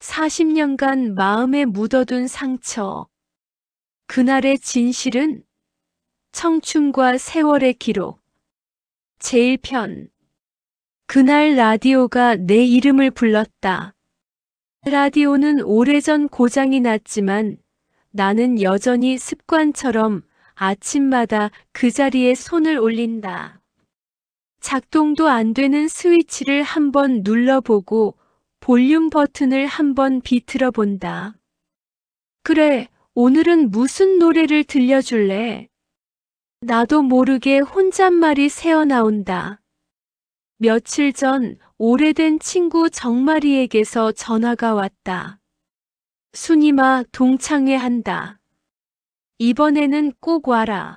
40년간 마음에 묻어둔 상처. 그날의 진실은 청춘과 세월의 기록. 제1편. 그날 라디오가 내 이름을 불렀다. 라디오는 오래전 고장이 났지만 나는 여전히 습관처럼 아침마다 그 자리에 손을 올린다. 작동도 안 되는 스위치를 한번 눌러보고 볼륨 버튼을 한번 비틀어 본다. 그래, 오늘은 무슨 노래를 들려줄래? 나도 모르게 혼잣말이 새어나온다. 며칠 전 오래된 친구 정마리에게서 전화가 왔다. 순이마 동창회한다. 이번에는 꼭 와라.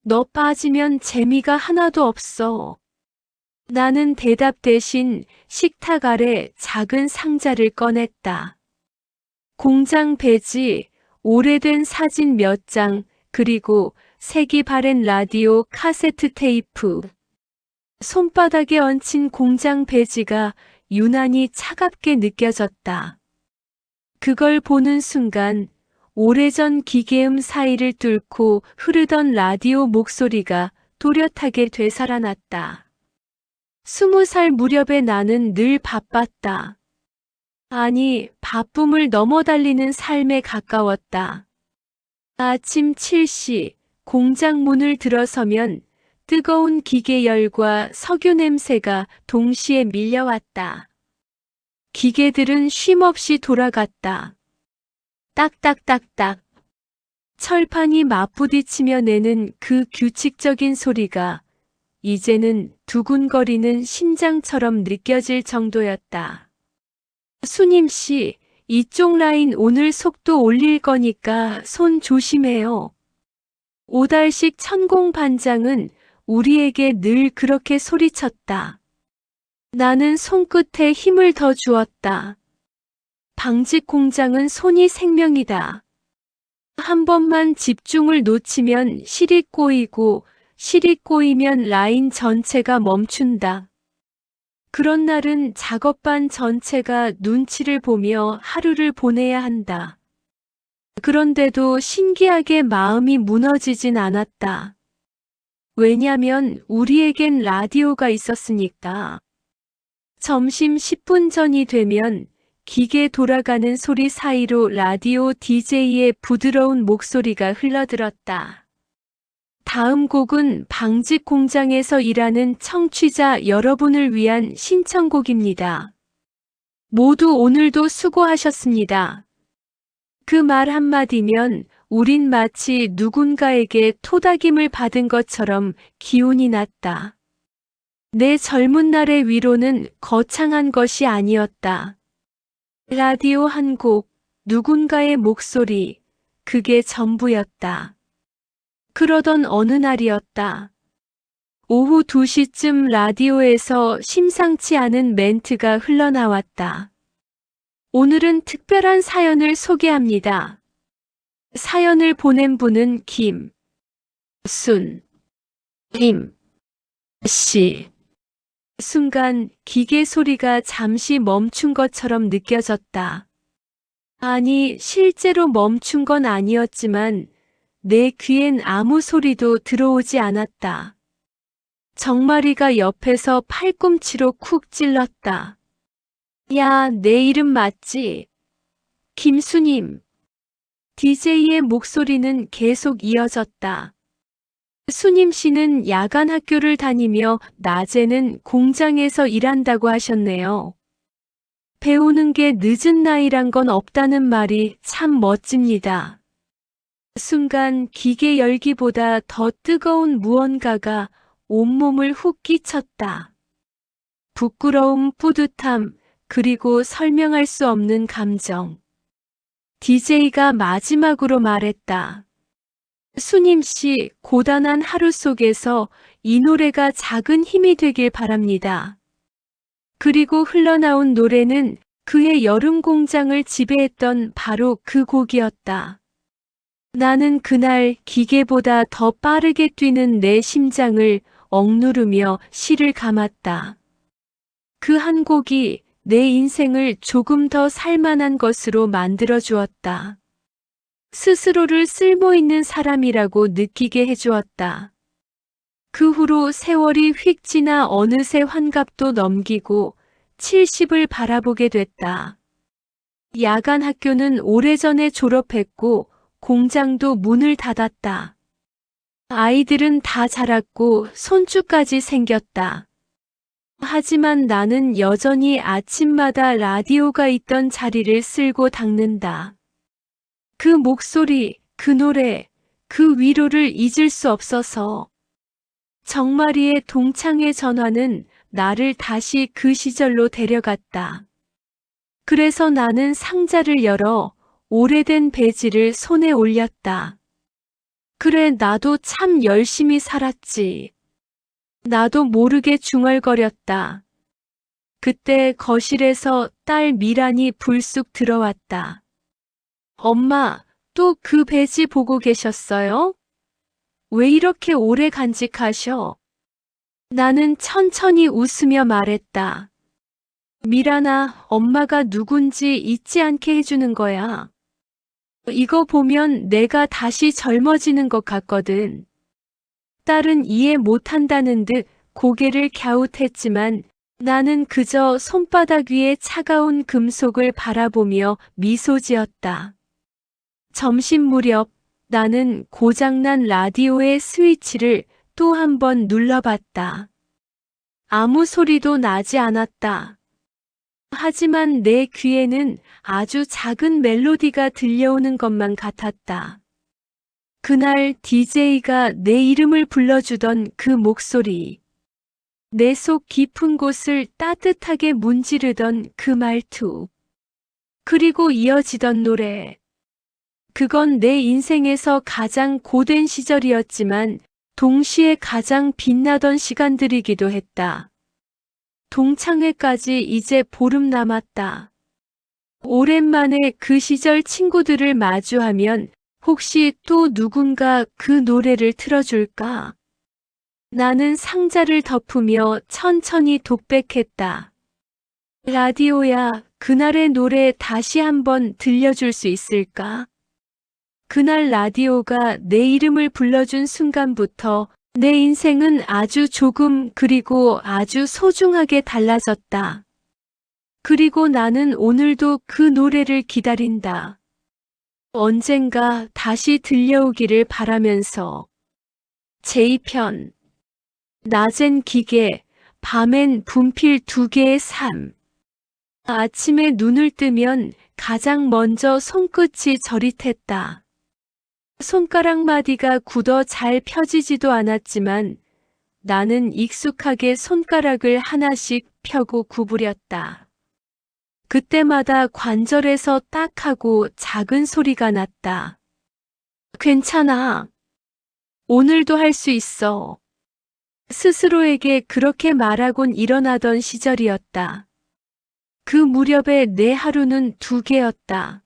너 빠지면 재미가 하나도 없어. 나는 대답 대신 식탁 아래 작은 상자를 꺼냈다. 공장 배지, 오래된 사진 몇 장, 그리고 색이 바랜 라디오 카세트 테이프. 손바닥에 얹힌 공장 배지가 유난히 차갑게 느껴졌다. 그걸 보는 순간 오래전 기계음 사이를 뚫고 흐르던 라디오 목소리가 또렷하게 되살아났다. 20살 무렵의 나는 늘 바빴다. 아니, 바쁨을 넘어 달리는 삶에 가까웠다. 아침 7시 공장 문을 들어서면 뜨거운 기계 열과 석유 냄새가 동시에 밀려왔다. 기계들은 쉼없이 돌아갔다. 딱딱딱딱. 철판이 맞부딪히며 내는 그 규칙적인 소리가 이제는 두근거리는 심장처럼 느껴질 정도였다. 수님 씨, 이쪽 라인 오늘 속도 올릴 거니까 손 조심해요. 오달식 천공 반장은 우리에게 늘 그렇게 소리쳤다. 나는 손끝에 힘을 더 주었다. 방직 공장은 손이 생명이다. 한 번만 집중을 놓치면 실이 꼬이고 실이 꼬이면 라인 전체가 멈춘다. 그런 날은 작업반 전체가 눈치를 보며 하루를 보내야 한다. 그런데도 신기하게 마음이 무너지진 않았다. 왜냐면 우리에겐 라디오가 있었으니까. 점심 10분 전이 되면 기계 돌아가는 소리 사이로 라디오 DJ의 부드러운 목소리가 흘러들었다. 다음 곡은 방직 공장에서 일하는 청취자 여러분을 위한 신청곡입니다. 모두 오늘도 수고하셨습니다. 그 말 한마디면 우린 마치 누군가에게 토닥임을 받은 것처럼 기운이 났다. 내 젊은 날의 위로는 거창한 것이 아니었다. 라디오 한 곡, 누군가의 목소리, 그게 전부였다. 그러던 어느 날이었다. 오후 2시쯤 라디오에서 심상치 않은 멘트가 흘러나왔다. 오늘은 특별한 사연을 소개합니다. 사연을 보낸 분은 김순임 씨. 순간 기계 소리가 잠시 멈춘 것처럼 느껴졌다. 아니, 실제로 멈춘 건 아니었지만 내 귀엔 아무 소리도 들어오지 않았다. 정마리가 옆에서 팔꿈치로 쿡 찔렀다. 야, 내 이름 맞지? 김수님. DJ의 목소리는 계속 이어졌다. 수님 씨는 야간 학교를 다니며 낮에는 공장에서 일한다고 하셨네요. 배우는 게 늦은 나이란 건 없다는 말이 참 멋집니다. 순간 기계 열기보다 더 뜨거운 무언가가 온몸을 훅 끼쳤다. 부끄러움, 뿌듯함, 그리고 설명할 수 없는 감정. DJ가 마지막으로 말했다. 수님 씨, 고단한 하루 속에서 이 노래가 작은 힘이 되길 바랍니다. 그리고 흘러나온 노래는 그의 여름 공장을 지배했던 바로 그 곡이었다. 나는 그날 기계보다 더 빠르게 뛰는 내 심장을 억누르며 실을 감았다. 그 한 곡이 내 인생을 조금 더 살만한 것으로 만들어 주었다. 스스로를 쓸모있는 사람이라고 느끼게 해주었다. 그 후로 세월이 휙 지나 어느새 환갑도 넘기고 70을 바라보게 됐다. 야간 학교는 오래전에 졸업했고 공장도 문을 닫았다. 아이들은 다 자랐고 손주까지 생겼다. 하지만 나는 여전히 아침마다 라디오가 있던 자리를 쓸고 닦는다. 그 목소리, 그 노래, 그 위로를 잊을 수 없어서. 정마리의 동창회 전화는 나를 다시 그 시절로 데려갔다. 그래서 나는 상자를 열어 오래된 배지를 손에 올렸다. 그래, 나도 참 열심히 살았지. 나도 모르게 중얼거렸다. 그때 거실에서 딸 미란이 불쑥 들어왔다. 엄마, 또 그 배지 보고 계셨어요? 왜 이렇게 오래 간직하셔? 나는 천천히 웃으며 말했다. 미란아, 엄마가 누군지 잊지 않게 해주는 거야. 이거 보면 내가 다시 젊어지는 것 같거든. 딸은 이해 못한다는 듯 고개를 갸웃했지만 나는 그저 손바닥 위에 차가운 금속을 바라보며 미소 지었다. 점심 무렵 나는 고장난 라디오의 스위치를 또 한 번 눌러봤다. 아무 소리도 나지 않았다. 하지만 내 귀에는 아주 작은 멜로디가 들려오는 것만 같았다. 그날 DJ가 내 이름을 불러주던 그 목소리, 내 속 깊은 곳을 따뜻하게 문지르던 그 말투, 그리고 이어지던 노래. 그건 내 인생에서 가장 고된 시절이었지만 동시에 가장 빛나던 시간들이기도 했다. 동창회까지 이제 보름 남았다. 오랜만에 그 시절 친구들을 마주하면 혹시 또 누군가 그 노래를 틀어줄까? 나는 상자를 덮으며 천천히 독백했다. 라디오야, 그날의 노래 다시 한번 들려줄 수 있을까? 그날 라디오가 내 이름을 불러준 순간부터 내 인생은 아주 조금 그리고 아주 소중하게 달라졌다. 그리고 나는 오늘도 그 노래를 기다린다. 언젠가 다시 들려오기를 바라면서. 제2편. 낮엔 기계, 밤엔 분필 2개의 삶. 아침에 눈을 뜨면 가장 먼저 손끝이 저릿했다. 손가락 마디가 굳어 잘 펴지지도 않았지만 나는 익숙하게 손가락을 하나씩 펴고 구부렸다. 그때마다 관절에서 딱 하고 작은 소리가 났다. 괜찮아. 오늘도 할 수 있어. 스스로에게 그렇게 말하곤 일어나던 시절이었다. 그 무렵에 내 하루는 2개였다.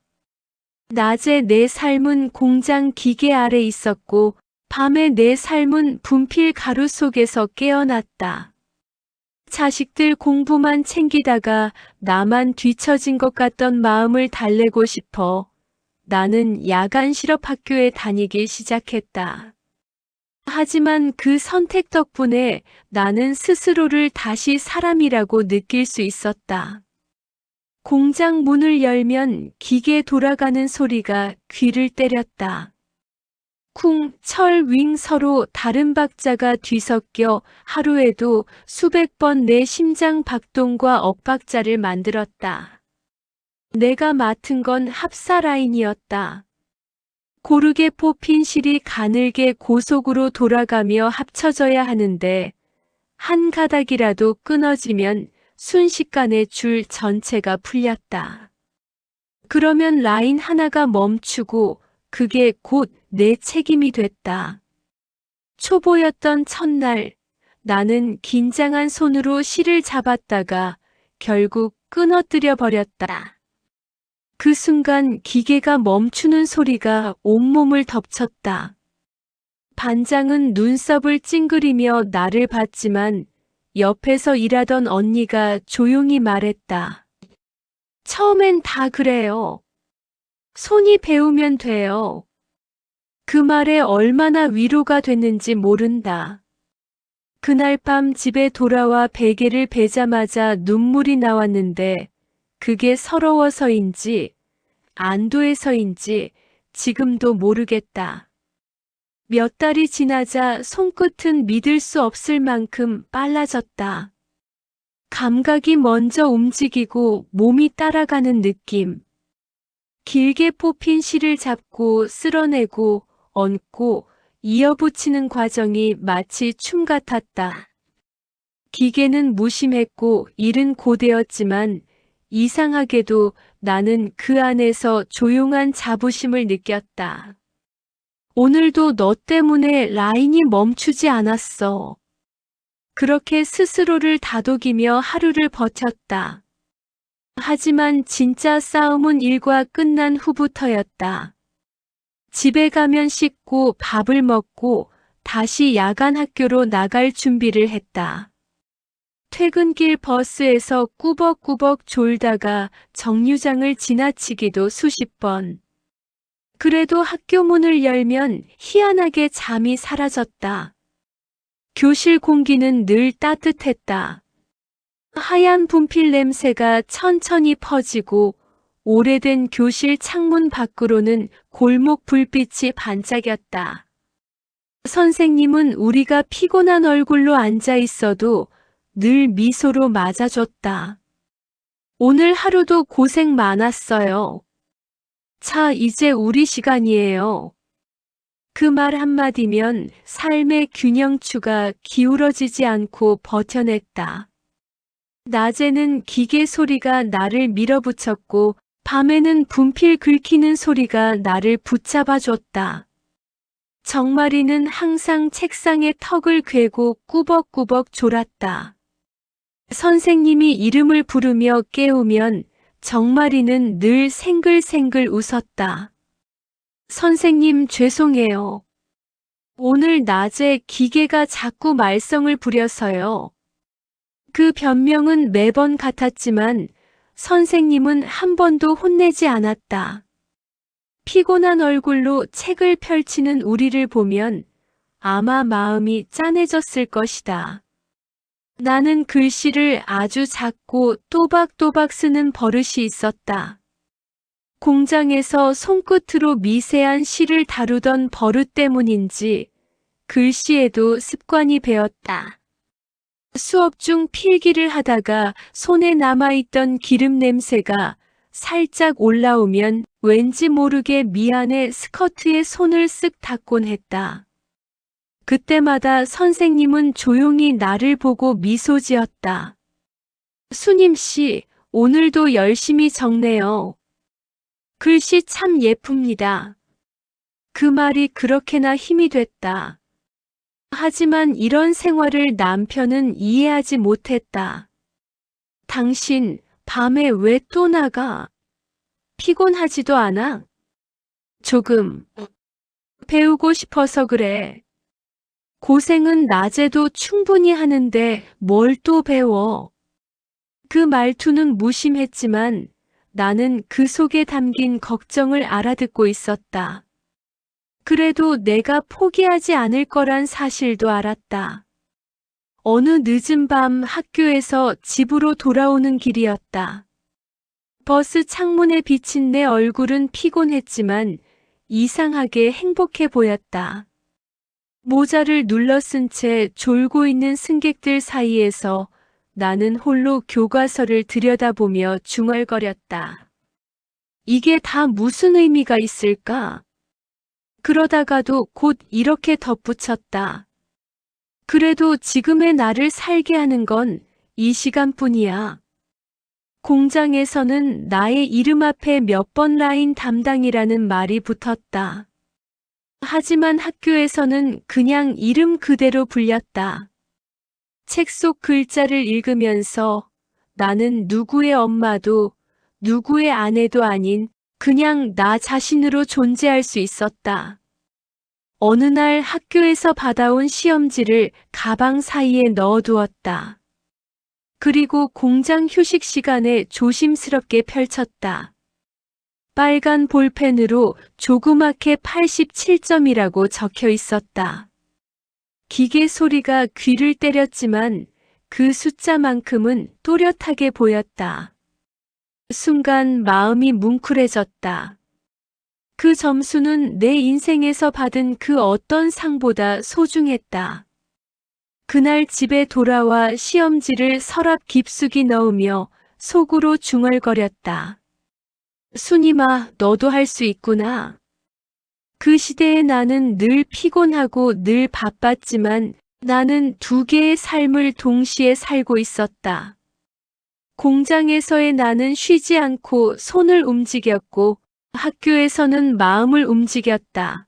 낮에 내 삶은 공장 기계 아래 있었고 밤에 내 삶은 분필 가루 속에서 깨어났다. 자식들 공부만 챙기다가 나만 뒤처진 것 같던 마음을 달래고 싶어 나는 야간 실업학교에 다니기 시작했다. 하지만 그 선택 덕분에 나는 스스로를 다시 사람이라고 느낄 수 있었다. 공장 문을 열면 기계 돌아가는 소리가 귀를 때렸다. 쿵, 철, 윙 서로 다른 박자가 뒤섞여 하루에도 수백 번 내 심장 박동과 엇박자를 만들었다. 내가 맡은 건 합사 라인이었다. 고르게 뽑힌 실이 가늘게 고속으로 돌아가며 합쳐져야 하는데 한 가닥이라도 끊어지면 순식간에 줄 전체가 풀렸다. 그러면 라인 하나가 멈추고 그게 곧 내 책임이 됐다. 초보였던 첫날 나는 긴장한 손으로 실을 잡았다가 결국 끊어뜨려 버렸다. 그 순간 기계가 멈추는 소리가 온몸을 덮쳤다. 반장은 눈썹을 찡그리며 나를 봤지만 옆에서 일하던 언니가 조용히 말했다. 처음엔 다 그래요. 손이 배우면 돼요. 그 말에 얼마나 위로가 됐는지 모른다. 그날 밤 집에 돌아와 베개를 베자마자 눈물이 나왔는데 그게 서러워서인지 안도해서인지 지금도 모르겠다. 몇 달이 지나자 손끝은 믿을 수 없을 만큼 빨라졌다. 감각이 먼저 움직이고 몸이 따라가는 느낌. 길게 뽑힌 실을 잡고 쓸어내고 얹고 이어붙이는 과정이 마치 춤 같았다. 기계는 무심했고 일은 고되었지만 이상하게도 나는 그 안에서 조용한 자부심을 느꼈다. 오늘도 너 때문에 라인이 멈추지 않았어. 그렇게 스스로를 다독이며 하루를 버텼다. 하지만 진짜 싸움은 일과 끝난 후부터였다. 집에 가면 씻고 밥을 먹고 다시 야간 학교로 나갈 준비를 했다. 퇴근길 버스에서 꾸벅꾸벅 졸다가 정류장을 지나치기도 수십 번. 그래도 학교 문을 열면 희한하게 잠이 사라졌다. 교실 공기는 늘 따뜻했다. 하얀 분필 냄새가 천천히 퍼지고 오래된 교실 창문 밖으로는 골목 불빛이 반짝였다. 선생님은 우리가 피곤한 얼굴로 앉아 있어도 늘 미소로 맞아줬다. 오늘 하루도 고생 많았어요. 자, 이제 우리 시간이에요. 그 말 한마디면 삶의 균형추가 기울어지지 않고 버텨냈다. 낮에는 기계 소리가 나를 밀어붙였고 밤에는 분필 긁히는 소리가 나를 붙잡아줬다. 정마리는 항상 책상에 턱을 괴고 꾸벅꾸벅 졸았다. 선생님이 이름을 부르며 깨우면 정마리는 늘 생글생글 웃었다. 선생님 죄송해요. 오늘 낮에 기계가 자꾸 말썽을 부려서요. 그 변명은 매번 같았지만 선생님은 한 번도 혼내지 않았다. 피곤한 얼굴로 책을 펼치는 우리를 보면 아마 마음이 짠해졌을 것이다. 나는 글씨를 아주 작고 또박또박 쓰는 버릇이 있었다. 공장에서 손끝으로 미세한 실을 다루던 버릇 때문인지 글씨에도 습관이 배었다. 수업 중 필기를 하다가 손에 남아있던 기름 냄새가 살짝 올라오면 왠지 모르게 미안해 스커트에 손을 쓱 닦곤 했다. 그때마다 선생님은 조용히 나를 보고 미소 지었다. 수님 씨, 오늘도 열심히 적네요. 글씨 참 예쁩니다. 그 말이 그렇게나 힘이 됐다. 하지만 이런 생활을 남편은 이해하지 못했다. 당신, 밤에 왜 또 나가? 피곤하지도 않아? 조금. 배우고 싶어서 그래. 고생은 낮에도 충분히 하는데 뭘 또 배워? 그 말투는 무심했지만 나는 그 속에 담긴 걱정을 알아듣고 있었다. 그래도 내가 포기하지 않을 거란 사실도 알았다. 어느 늦은 밤 학교에서 집으로 돌아오는 길이었다. 버스 창문에 비친 내 얼굴은 피곤했지만 이상하게 행복해 보였다. 모자를 눌러 쓴 채 졸고 있는 승객들 사이에서 나는 홀로 교과서를 들여다보며 중얼거렸다. 이게 다 무슨 의미가 있을까? 그러다가도 곧 이렇게 덧붙였다. 그래도 지금의 나를 살게 하는 건 이 시간뿐이야. 공장에서는 나의 이름 앞에 몇 번 라인 담당이라는 말이 붙었다. 하지만 학교에서는 그냥 이름 그대로 불렸다. 책 속 글자를 읽으면서 나는 누구의 엄마도 누구의 아내도 아닌 그냥 나 자신으로 존재할 수 있었다. 어느 날 학교에서 받아온 시험지를 가방 사이에 넣어두었다. 그리고 공장 휴식 시간에 조심스럽게 펼쳤다. 빨간 볼펜으로 조그맣게 87점이라고 적혀 있었다. 기계 소리가 귀를 때렸지만 그 숫자만큼은 또렷하게 보였다. 순간 마음이 뭉클해졌다. 그 점수는 내 인생에서 받은 그 어떤 상보다 소중했다. 그날 집에 돌아와 시험지를 서랍 깊숙이 넣으며 속으로 중얼거렸다. 순임아, 너도 할 수 있구나. 그 시대의 나는 늘 피곤하고 늘 바빴지만 나는 두 개의 삶을 동시에 살고 있었다. 공장에서의 나는 쉬지 않고 손을 움직였고 학교에서는 마음을 움직였다.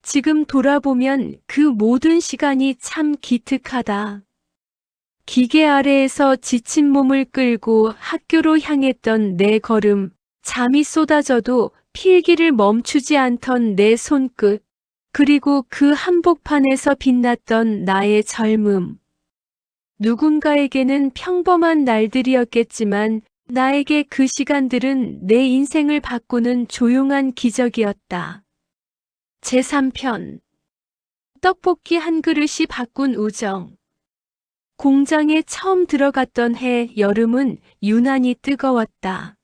지금 돌아보면 그 모든 시간이 참 기특하다. 기계 아래에서 지친 몸을 끌고 학교로 향했던 내 걸음, 잠이 쏟아져도 필기를 멈추지 않던 내 손끝, 그리고 그 한복판에서 빛났던 나의 젊음. 누군가에게는 평범한 날들이었겠지만 나에게 그 시간들은 내 인생을 바꾸는 조용한 기적이었다. 제3편 떡볶이 한 그릇이 바꾼 우정. 공장에 처음 들어갔던 해 여름은 유난히 뜨거웠다.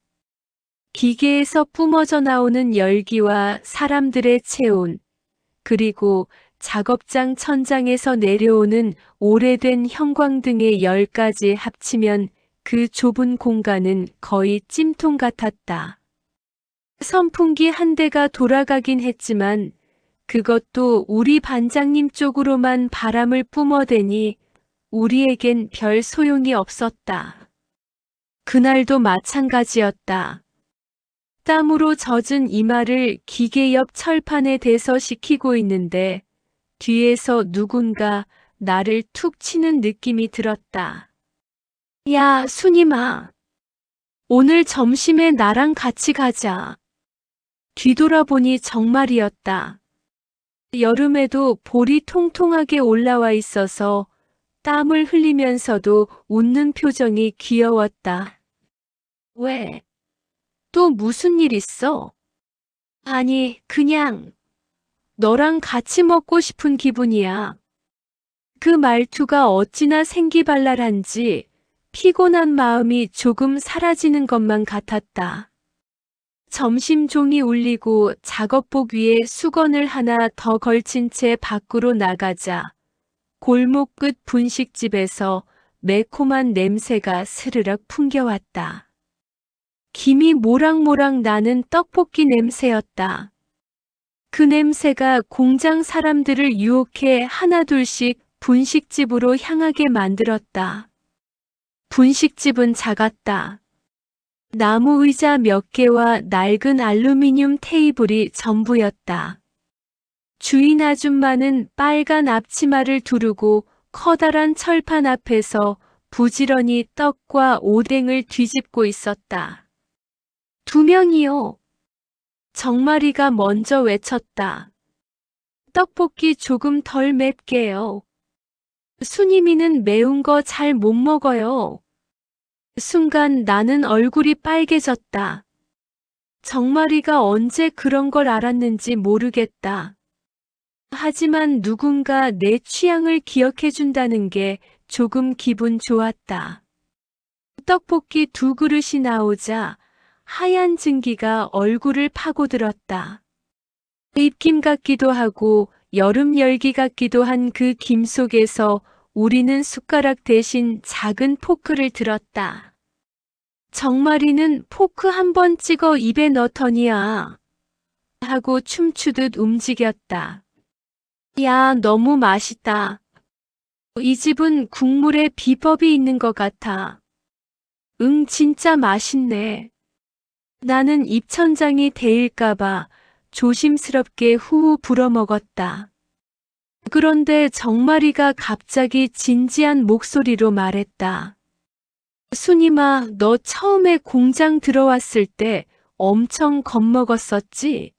기계에서 뿜어져 나오는 열기와 사람들의 체온, 그리고 작업장 천장에서 내려오는 오래된 형광등의 열까지 합치면 그 좁은 공간은 거의 찜통 같았다. 선풍기 한 대가 돌아가긴 했지만 그것도 우리 반장님 쪽으로만 바람을 뿜어대니 우리에겐 별 소용이 없었다. 그날도 마찬가지였다. 땀으로 젖은 이마를 기계 옆 철판에 대서 식히고 있는데 뒤에서 누군가 나를 툭 치는 느낌이 들었다. 야, 순임아. 오늘 점심에 나랑 같이 가자. 뒤돌아보니 정말이었다. 여름에도 볼이 통통하게 올라와 있어서 땀을 흘리면서도 웃는 표정이 귀여웠다. 왜? 또 무슨 일 있어? 아니, 그냥 너랑 같이 먹고 싶은 기분이야. 그 말투가 어찌나 생기발랄한지 피곤한 마음이 조금 사라지는 것만 같았다. 점심 종이 울리고 작업복 위에 수건을 하나 더 걸친 채 밖으로 나가자 골목 끝 분식집에서 매콤한 냄새가 스르륵 풍겨왔다. 김이 모락모락 나는 떡볶이 냄새였다. 그 냄새가 공장 사람들을 유혹해 하나둘씩 분식집으로 향하게 만들었다. 분식집은 작았다. 나무 의자 몇 개와 낡은 알루미늄 테이블이 전부였다. 주인 아줌마는 빨간 앞치마를 두르고 커다란 철판 앞에서 부지런히 떡과 오뎅을 뒤집고 있었다. 2명이요. 정마리가 먼저 외쳤다. 떡볶이 조금 덜 맵게요. 순이미는 매운 거 잘 못 먹어요. 순간 나는 얼굴이 빨개졌다. 정마리가 언제 그런 걸 알았는지 모르겠다. 하지만 누군가 내 취향을 기억해 준다는 게 조금 기분 좋았다. 떡볶이 2그릇이 나오자 하얀 증기가 얼굴을 파고들었다. 입김 같기도 하고 여름 열기 같기도 한 그 김 속에서 우리는 숟가락 대신 작은 포크를 들었다. 정마리는 포크 한 번 찍어 입에 넣더니야 하고 춤추듯 움직였다. 야, 너무 맛있다. 이 집은 국물에 비법이 있는 것 같아. 응, 진짜 맛있네. 나는 입천장이 데일까봐 조심스럽게 후후 불어먹었다. 그런데 정마리가 갑자기 진지한 목소리로 말했다. 순임아, 너 처음에 공장 들어왔을 때 엄청 겁먹었었지?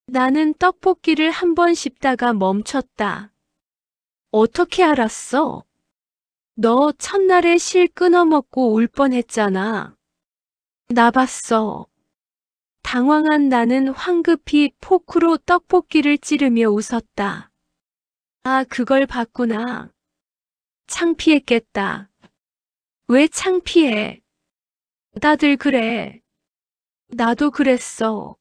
나는 떡볶이를 한 번 씹다가 멈췄다. 어떻게 알았어? 너 첫날에 실 끊어먹고 울 뻔했잖아. 나 봤어. 당황한 나는 황급히 포크로 떡볶이를 찌르며 웃었다. 아, 그걸 봤구나. 창피했겠다. 왜 창피해? 다들 그래. 나도 그랬어.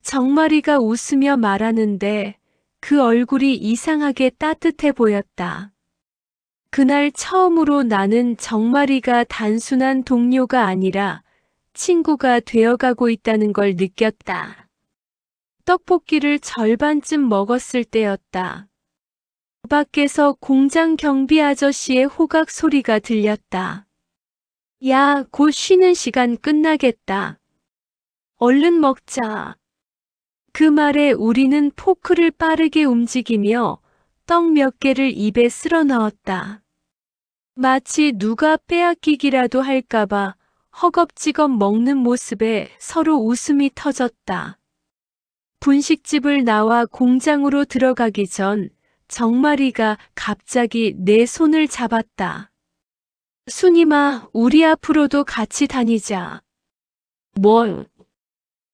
정마리가 웃으며 말하는데 그 얼굴이 이상하게 따뜻해 보였다. 그날 처음으로 나는 정마리가 단순한 동료가 아니라 친구가 되어가고 있다는 걸 느꼈다. 떡볶이를 절반쯤 먹었을 때였다. 밖에서 공장 경비 아저씨의 호각 소리가 들렸다. 야, 곧 쉬는 시간 끝나겠다. 얼른 먹자. 그 말에 우리는 포크를 빠르게 움직이며 떡 몇 개를 입에 쓸어 넣었다. 마치 누가 빼앗기기라도 할까봐 허겁지겁 먹는 모습에 서로 웃음이 터졌다. 분식집을 나와 공장으로 들어가기 전 정마리가 갑자기 내 손을 잡았다. 순임아, 우리 앞으로도 같이 다니자. 뭘?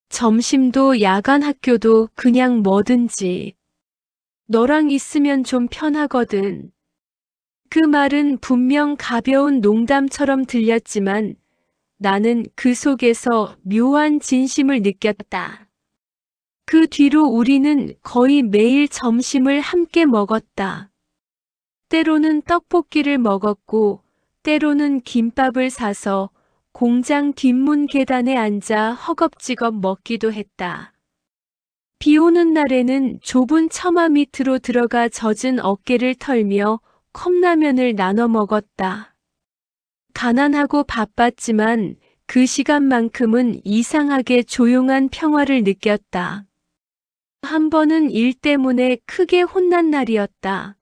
점심도 야간 학교도 그냥 뭐든지. 너랑 있으면 좀 편하거든. 그 말은 분명 가벼운 농담처럼 들렸지만 나는 그 속에서 묘한 진심을 느꼈다. 그 뒤로 우리는 거의 매일 점심을 함께 먹었다. 때로는 떡볶이를 먹었고, 때로는 김밥을 사서 공장 뒷문 계단에 앉아 허겁지겁 먹기도 했다. 비 오는 날에는 좁은 처마 밑으로 들어가 젖은 어깨를 털며 컵라면을 나눠 먹었다. 가난하고 바빴지만 그 시간만큼은 이상하게 조용한 평화를 느꼈다. 한 번은 일 때문에 크게 혼난 날이었다.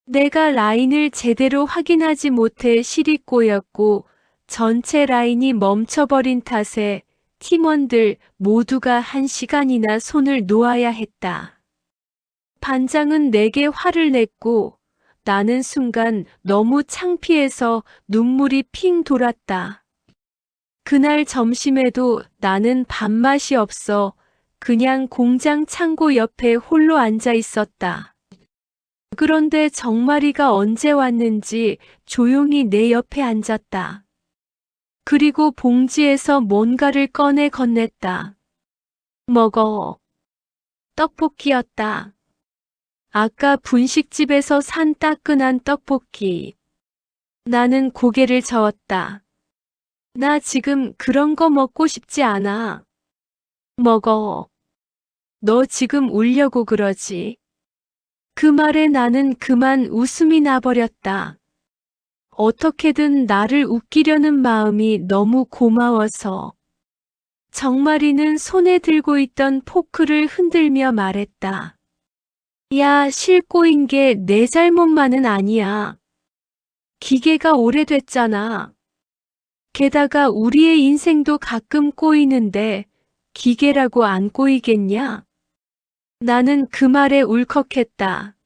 내가 라인을 제대로 확인하지 못해 실이 꼬였고 전체 라인이 멈춰버린 탓에 팀원들 모두가 1시간이나 손을 놓아야 했다. 반장은 내게 화를 냈고 나는 순간 너무 창피해서 눈물이 핑 돌았다. 그날 점심에도 나는 밥맛이 없어 그냥 공장 창고 옆에 홀로 앉아 있었다. 그런데 정마리가 언제 왔는지 조용히 내 옆에 앉았다. 그리고 봉지에서 뭔가를 꺼내 건넸다. 먹어. 떡볶이였다. 아까 분식집에서 산 따끈한 떡볶이. 나는 고개를 저었다. 나 지금 그런 거 먹고 싶지 않아. 먹어. 너 지금 울려고 그러지? 그 말에 나는 그만 웃음이 나버렸다. 어떻게든 나를 웃기려는 마음이 너무 고마워서. 정마리는 손에 들고 있던 포크를 흔들며 말했다. 야, 실 꼬인 게 내 잘못만은 아니야. 기계가 오래됐잖아. 게다가 우리의 인생도 가끔 꼬이는데 기계라고 안 꼬이겠냐? 나는 그 말에 울컥했다.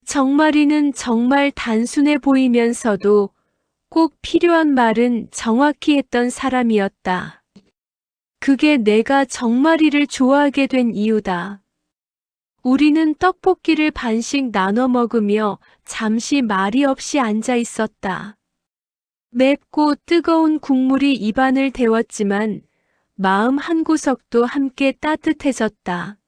정마리는 정말 단순해 보이면서도 꼭 필요한 말은 정확히 했던 사람이었다. 그게 내가 정마리를 좋아하게 된 이유다. 우리는 떡볶이를 반씩 나눠 먹으며 잠시 말이 없이 앉아 있었다. 맵고 뜨거운 국물이 입안을 데웠지만 마음 한구석도 함께 따뜻해졌다.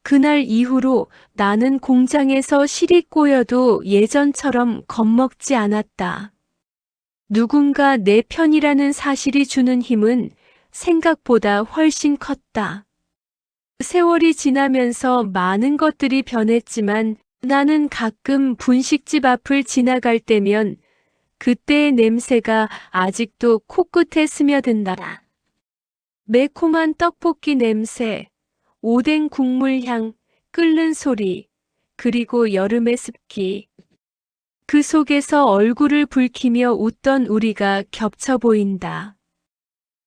그날 이후로 나는 공장에서 실이 꼬여도 예전처럼 겁먹지 않았다. 누군가 내 편이라는 사실이 주는 힘은 생각보다 훨씬 컸다. 세월이 지나면서 많은 것들이 변했지만 나는 가끔 분식집 앞을 지나갈 때면 그때의 냄새가 아직도 코끝에 스며든다. 매콤한 떡볶이 냄새, 오뎅 국물 향, 끓는 소리, 그리고 여름의 습기. 그 속에서 얼굴을 붉히며 웃던 우리가 겹쳐 보인다.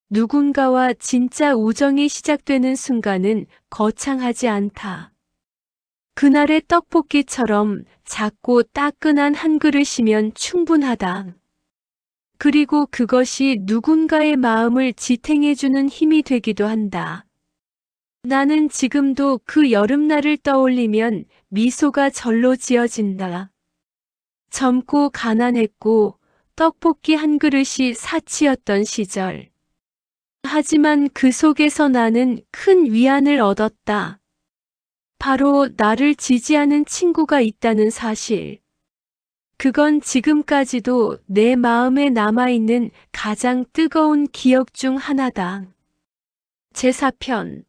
누군가와 진짜 우정이 시작되는 순간은 거창하지 않다. 그날의 떡볶이처럼 작고 따끈한 한 그릇이면 충분하다. 그리고 그것이 누군가의 마음을 지탱해주는 힘이 되기도 한다. 나는 지금도 그 여름날을 떠올리면 미소가 절로 지어진다. 젊고 가난했고 떡볶이 한 그릇이 사치였던 시절. 하지만 그 속에서 나는 큰 위안을 얻었다. 바로 나를 지지하는 친구가 있다는 사실. 그건 지금까지도 내 마음에 남아있는 가장 뜨거운 기억 중 하나다. 제4편.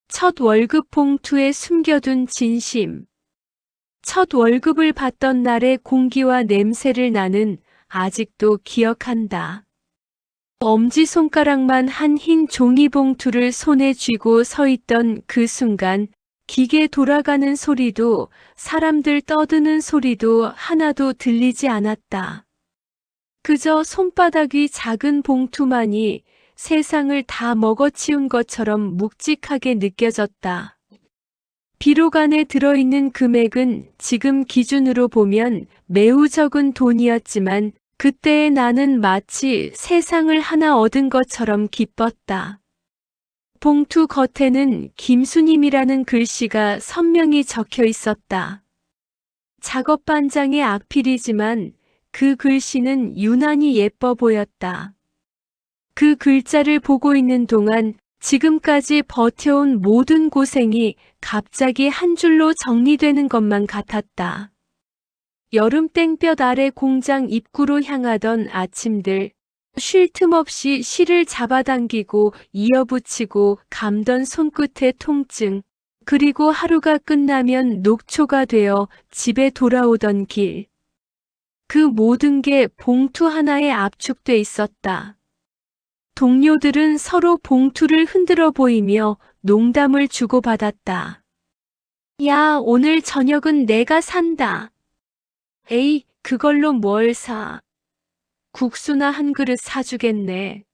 첫 월급 봉투에 숨겨둔 진심. 첫 월급을 받던 날의 공기와 냄새를 나는 아직도 기억한다. 엄지손가락만 한 흰 종이봉투를 손에 쥐고 서 있던 그 순간 기계 돌아가는 소리도 사람들 떠드는 소리도 하나도 들리지 않았다. 그저 손바닥이 작은 봉투만이 세상을 다 먹어치운 것처럼 묵직하게 느껴졌다. 비록 안에 들어있는 금액은 지금 기준으로 보면 매우 적은 돈이었지만 그때의 나는 마치 세상을 하나 얻은 것처럼 기뻤다. 봉투 겉에는 김수님이라는 글씨가 선명히 적혀 있었다. 작업 반장의 악필이지만 그 글씨는 유난히 예뻐 보였다. 그 글자를 보고 있는 동안 지금까지 버텨온 모든 고생이 갑자기 한 줄로 정리되는 것만 같았다. 여름 땡볕 아래 공장 입구로 향하던 아침들, 쉴 틈 없이 실을 잡아당기고 이어붙이고 감던 손끝의 통증, 그리고 하루가 끝나면 녹초가 되어 집에 돌아오던 길. 그 모든 게 봉투 하나에 압축돼 있었다. 동료들은 서로 봉투를 흔들어 보이며 농담을 주고받았다. 야, 오늘 저녁은 내가 산다. 에이, 그걸로 뭘 사? 국수나 한 그릇 사주겠네.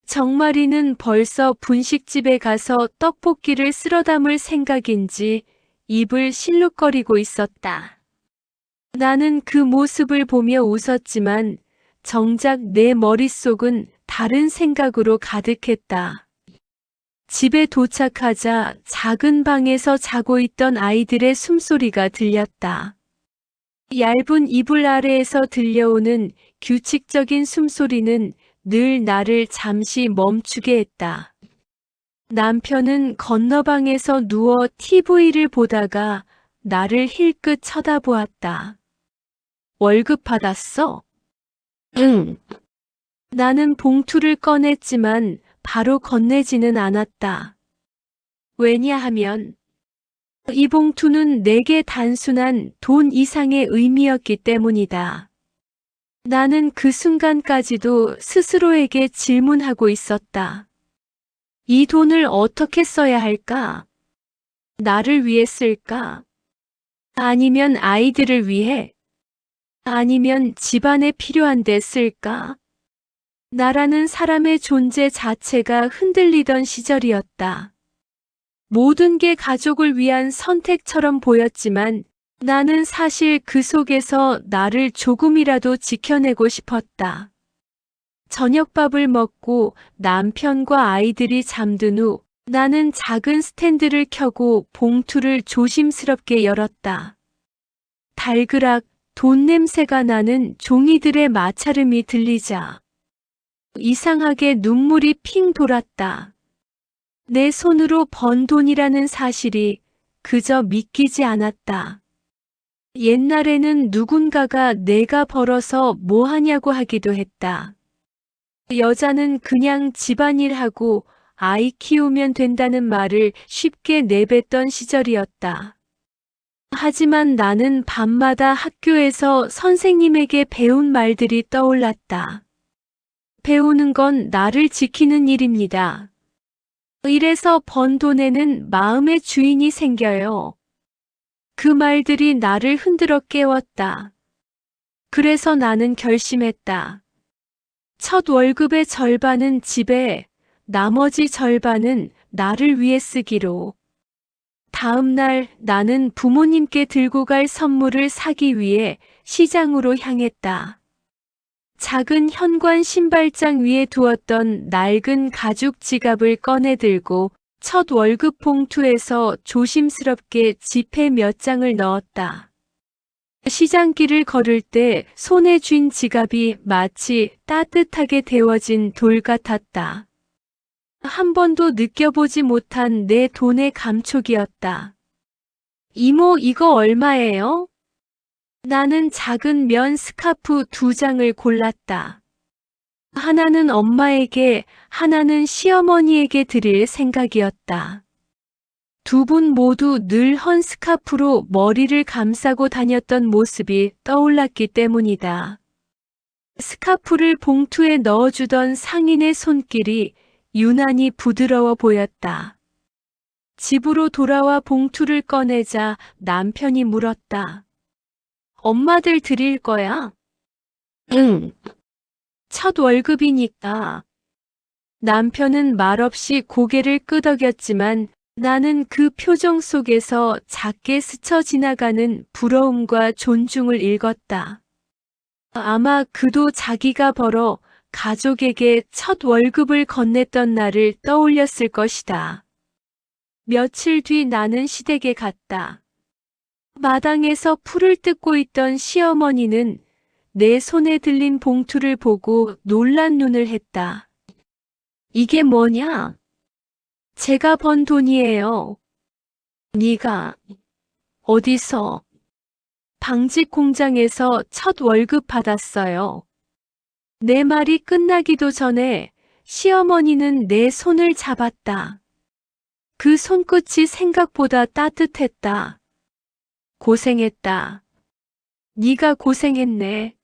정마리는 벌써 분식집에 가서 떡볶이를 쓸어 담을 생각인지 입을 실룩거리고 있었다. 나는 그 모습을 보며 웃었지만 정작 내 머릿속은 다른 생각으로 가득했다. 집에 도착하자 작은 방에서 자고 있던 아이들의 숨소리가 들렸다. 얇은 이불 아래에서 들려오는 규칙적인 숨소리는 늘 나를 잠시 멈추게 했다. 남편은 건너방에서 누워 TV를 보다가 나를 힐끗 쳐다보았다. 월급 받았어? 응. 나는 봉투를 꺼냈지만 바로 건네지는 않았다. 왜냐하면 이 봉투는 내게 단순한 돈 이상의 의미였기 때문이다. 나는 그 순간까지도 스스로에게 질문하고 있었다. 이 돈을 어떻게 써야 할까? 나를 위해 쓸까? 아니면 아이들을 위해? 아니면 집안에 필요한 데 쓸까? 나라는 사람의 존재 자체가 흔들리던 시절이었다. 모든 게 가족을 위한 선택처럼 보였지만 나는 사실 그 속에서 나를 조금이라도 지켜내고 싶었다. 저녁밥을 먹고 남편과 아이들이 잠든 후 나는 작은 스탠드를 켜고 봉투를 조심스럽게 열었다. 달그락 돈 냄새가 나는 종이들의 마찰음이 들리자 이상하게 눈물이 핑 돌았다. 내 손으로 번 돈이라는 사실이 그저 믿기지 않았다. 옛날에는 누군가가 내가 벌어서 뭐 하냐고 하기도 했다. 여자는 그냥 집안일하고 아이 키우면 된다는 말을 쉽게 내뱉던 시절이었다. 하지만 나는 밤마다 학교에서 선생님에게 배운 말들이 떠올랐다. 배우는 건 나를 지키는 일입니다. 이래서 번 돈에는 마음의 주인이 생겨요. 그 말들이 나를 흔들어 깨웠다. 그래서 나는 결심했다. 첫 월급의 절반은 집에, 나머지 절반은 나를 위해 쓰기로. 다음 날 나는 부모님께 들고 갈 선물을 사기 위해 시장으로 향했다. 작은 현관 신발장 위에 두었던 낡은 가죽 지갑을 꺼내 들고 첫 월급 봉투에서 조심스럽게 지폐 몇 장을 넣었다. 시장길을 걸을 때 손에 쥔 지갑이 마치 따뜻하게 데워진 돌 같았다. 한 번도 느껴보지 못한 내 돈의 감촉이었다. 이모, 이거 얼마예요? 나는 작은 면 스카프 2장을 골랐다. 하나는 엄마에게, 하나는 시어머니에게 드릴 생각이었다. 두 분 모두 늘 헌 스카프로 머리를 감싸고 다녔던 모습이 떠올랐기 때문이다. 스카프를 봉투에 넣어주던 상인의 손길이 유난히 부드러워 보였다. 집으로 돌아와 봉투를 꺼내자 남편이 물었다. 엄마들 드릴 거야? 응. 첫 월급이니까. 남편은 말없이 고개를 끄덕였지만 나는 그 표정 속에서 작게 스쳐 지나가는 부러움과 존중을 읽었다. 아마 그도 자기가 벌어 가족에게 첫 월급을 건넸던 날을 떠올렸을 것이다. 며칠 뒤 나는 시댁에 갔다. 마당에서 풀을 뜯고 있던 시어머니는 내 손에 들린 봉투를 보고 놀란 눈을 했다. 이게 뭐냐? 제가 번 돈이에요. 네가 어디서? 방직 공장에서 첫 월급 받았어요. 내 말이 끝나기도 전에 시어머니는 내 손을 잡았다. 그 손끝이 생각보다 따뜻했다. 고생했다. 네가 고생했네.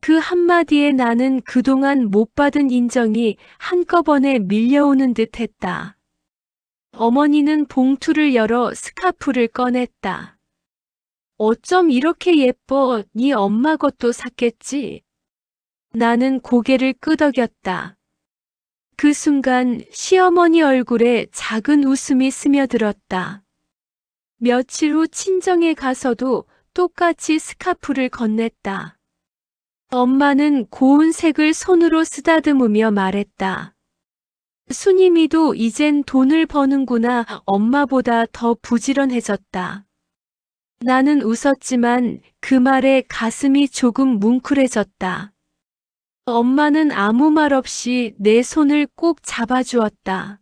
그 한마디에 나는 그동안 못 받은 인정이 한꺼번에 밀려오는 듯 했다. 어머니는 봉투를 열어 스카프를 꺼냈다. 어쩜 이렇게 예뻐? 네 엄마 것도 샀겠지? 나는 고개를 끄덕였다. 그 순간 시어머니 얼굴에 작은 웃음이 스며들었다. 며칠 후 친정에 가서도 똑같이 스카프를 건넸다. 엄마는 고운 색을 손으로 쓰다듬으며 말했다. 순임이도 이젠 돈을 버는구나. 엄마보다 더 부지런해졌다. 나는 웃었지만 그 말에 가슴이 조금 뭉클해졌다. 엄마는 아무 말 없이 내 손을 꼭 잡아주었다.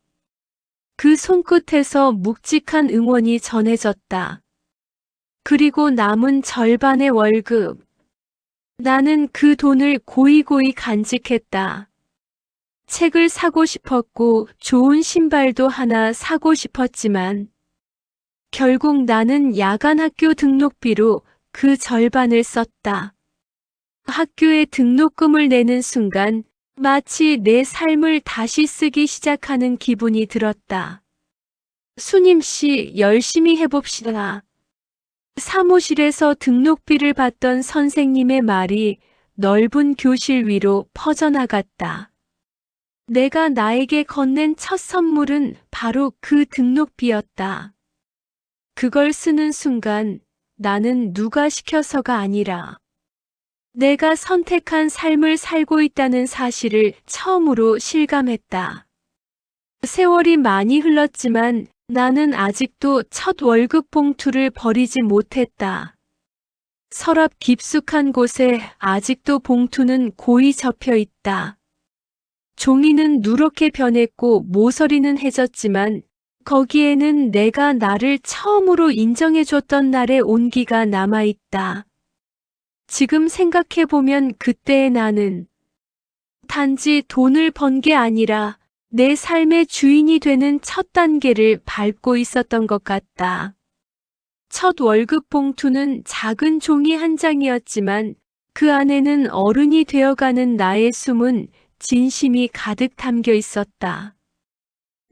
그 손끝에서 묵직한 응원이 전해졌다. 그리고 남은 절반의 월급. 나는 그 돈을 고이고이 간직했다. 책을 사고 싶었고 좋은 신발도 하나 사고 싶었지만 결국 나는 야간학교 등록비로 그 절반을 썼다. 학교에 등록금을 내는 순간 마치 내 삶을 다시 쓰기 시작하는 기분이 들었다. 수님 씨, 열심히 해봅시다. 사무실에서 등록비를 받던 선생님의 말이 넓은 교실 위로 퍼져나갔다. 내가 나에게 건넨 첫 선물은 바로 그 등록비였다. 그걸 쓰는 순간 나는 누가 시켜서가 아니라 내가 선택한 삶을 살고 있다는 사실을 처음으로 실감했다. 세월이 많이 흘렀지만 나는 아직도 첫 월급 봉투를 버리지 못했다. 서랍 깊숙한 곳에 아직도 봉투는 고이 접혀 있다. 종이는 누렇게 변했고 모서리는 해졌지만 거기에는 내가 나를 처음으로 인정해줬던 날의 온기가 남아있다. 지금 생각해보면 그때의 나는 단지 돈을 번 게 아니라 내 삶의 주인이 되는 첫 단계를 밟고 있었던 것 같다. 첫 월급 봉투는 작은 종이 한 장이었지만 그 안에는 어른이 되어가는 나의 숨은 진심이 가득 담겨 있었다.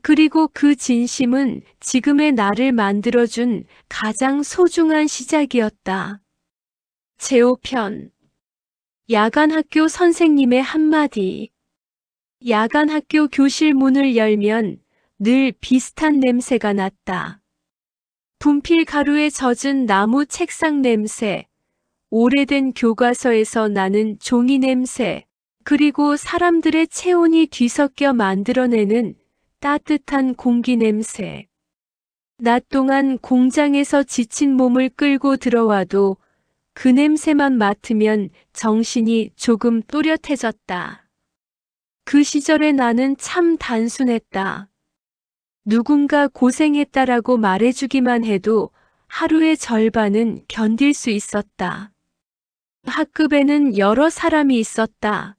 그리고 그 진심은 지금의 나를 만들어준 가장 소중한 시작이었다. 제5편 야간학교 선생님의 한마디. 야간학교 교실 문을 열면 늘 비슷한 냄새가 났다. 분필 가루에 젖은 나무 책상 냄새, 오래된 교과서에서 나는 종이 냄새, 그리고 사람들의 체온이 뒤섞여 만들어내는 따뜻한 공기 냄새. 낮 동안 공장에서 지친 몸을 끌고 들어와도 그 냄새만 맡으면 정신이 조금 또렷해졌다. 그 시절의 나는 참 단순했다. 누군가 고생했다라고 말해주기만 해도 하루의 절반은 견딜 수 있었다. 학급에는 여러 사람이 있었다.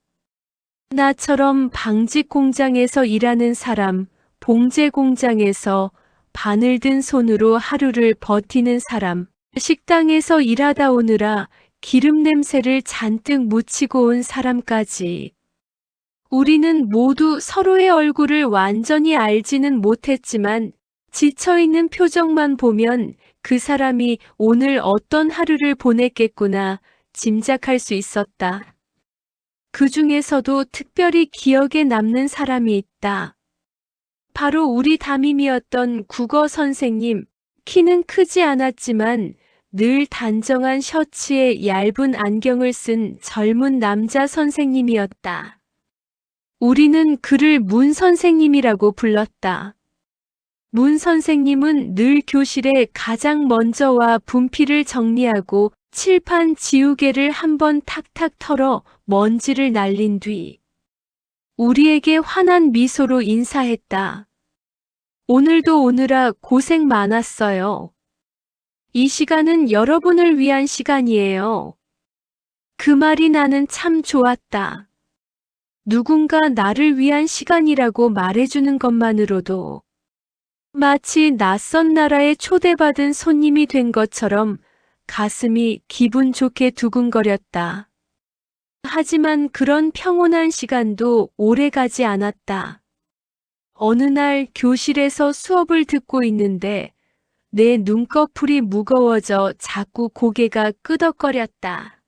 나처럼 방직 공장에서 일하는 사람, 봉제 공장에서 바늘 든 손으로 하루를 버티는 사람, 식당에서 일하다 오느라 기름 냄새를 잔뜩 묻히고 온 사람까지. 우리는 모두 서로의 얼굴을 완전히 알지는 못했지만 지쳐있는 표정만 보면 그 사람이 오늘 어떤 하루를 보냈겠구나 짐작할 수 있었다. 그 중에서도 특별히 기억에 남는 사람이 있다. 바로 우리 담임이었던 국어 선생님. 키는 크지 않았지만 늘 단정한 셔츠에 얇은 안경을 쓴 젊은 남자 선생님이었다. 우리는 그를 문 선생님이라고 불렀다. 문 선생님은 늘 교실에 가장 먼저 와 분필을 정리하고 칠판 지우개를 한번 탁탁 털어 먼지를 날린 뒤 우리에게 환한 미소로 인사했다. 오늘도 오느라 고생 많았어요. 이 시간은 여러분을 위한 시간이에요. 그 말이 나는 참 좋았다. 누군가 나를 위한 시간이라고 말해주는 것만으로도 마치 낯선 나라에 초대받은 손님이 된 것처럼 가슴이 기분 좋게 두근거렸다. 하지만 그런 평온한 시간도 오래가지 않았다. 어느 날 교실에서 수업을 듣고 있는데 내 눈꺼풀이 무거워져 자꾸 고개가 끄덕거렸다.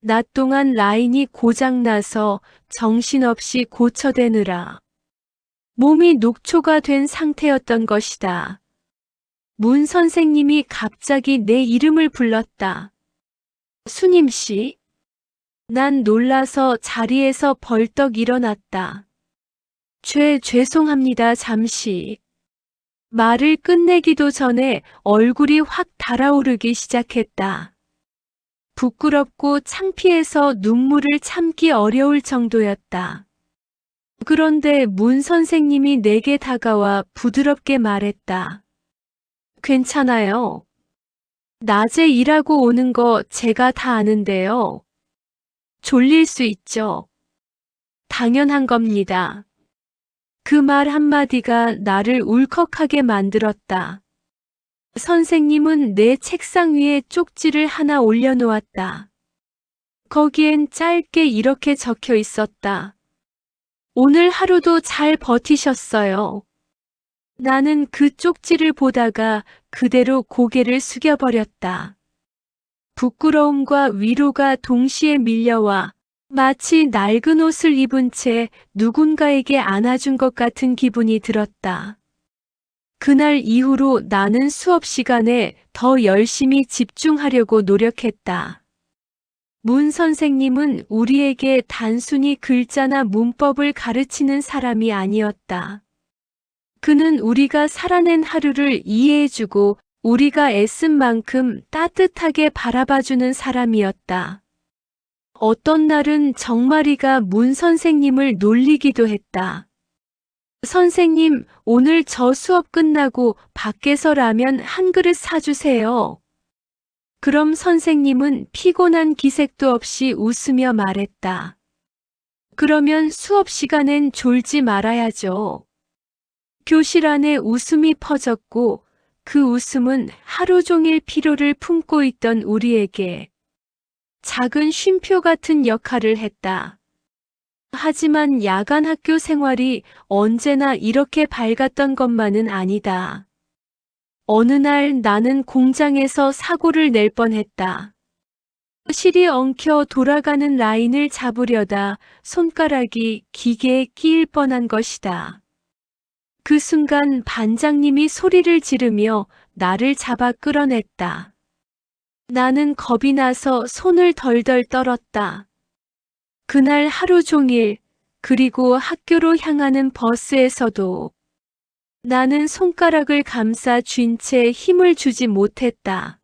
낮 동안 라인이 고장나서 정신없이 고쳐대느라 몸이 녹초가 된 상태였던 것이다. 문 선생님이 갑자기 내 이름을 불렀다. 수님 씨. 난 놀라서 자리에서 벌떡 일어났다. 죄송합니다. 잠시. 말을 끝내기도 전에 얼굴이 확 달아오르기 시작했다. 부끄럽고 창피해서 눈물을 참기 어려울 정도였다. 그런데 문 선생님이 내게 다가와 부드럽게 말했다. 괜찮아요. 낮에 일하고 오는 거 제가 다 아는데요. 졸릴 수 있죠. 당연한 겁니다. 그 말 한마디가 나를 울컥하게 만들었다. 선생님은 내 책상 위에 쪽지를 하나 올려놓았다. 거기엔 짧게 이렇게 적혀 있었다. 오늘 하루도 잘 버티셨어요. 나는 그 쪽지를 보다가 그대로 고개를 숙여버렸다. 부끄러움과 위로가 동시에 밀려와 마치 낡은 옷을 입은 채 누군가에게 안아준 것 같은 기분이 들었다. 그날 이후로 나는 수업 시간에 더 열심히 집중하려고 노력했다. 문 선생님은 우리에게 단순히 글자나 문법을 가르치는 사람이 아니었다. 그는 우리가 살아낸 하루를 이해해주고 우리가 애쓴 만큼 따뜻하게 바라봐주는 사람이었다. 어떤 날은 정말이가 문 선생님을 놀리기도 했다. 선생님, 오늘 저 수업 끝나고 밖에서 라면 한 그릇 사주세요. 그럼 선생님은 피곤한 기색도 없이 웃으며 말했다. 그러면 수업 시간엔 졸지 말아야죠. 교실 안에 웃음이 퍼졌고 그 웃음은 하루 종일 피로를 품고 있던 우리에게 작은 쉼표 같은 역할을 했다. 하지만 야간 학교 생활이 언제나 이렇게 밝았던 것만은 아니다. 어느 날 나는 공장에서 사고를 낼 뻔했다. 실이 엉켜 돌아가는 라인을 잡으려다 손가락이 기계에 끼일 뻔한 것이다. 그 순간 반장님이 소리를 지르며 나를 잡아 끌어냈다. 나는 겁이 나서 손을 덜덜 떨었다. 그날 하루 종일, 그리고 학교로 향하는 버스에서도 나는 손가락을 감싸 쥔 채 힘을 주지 못했다.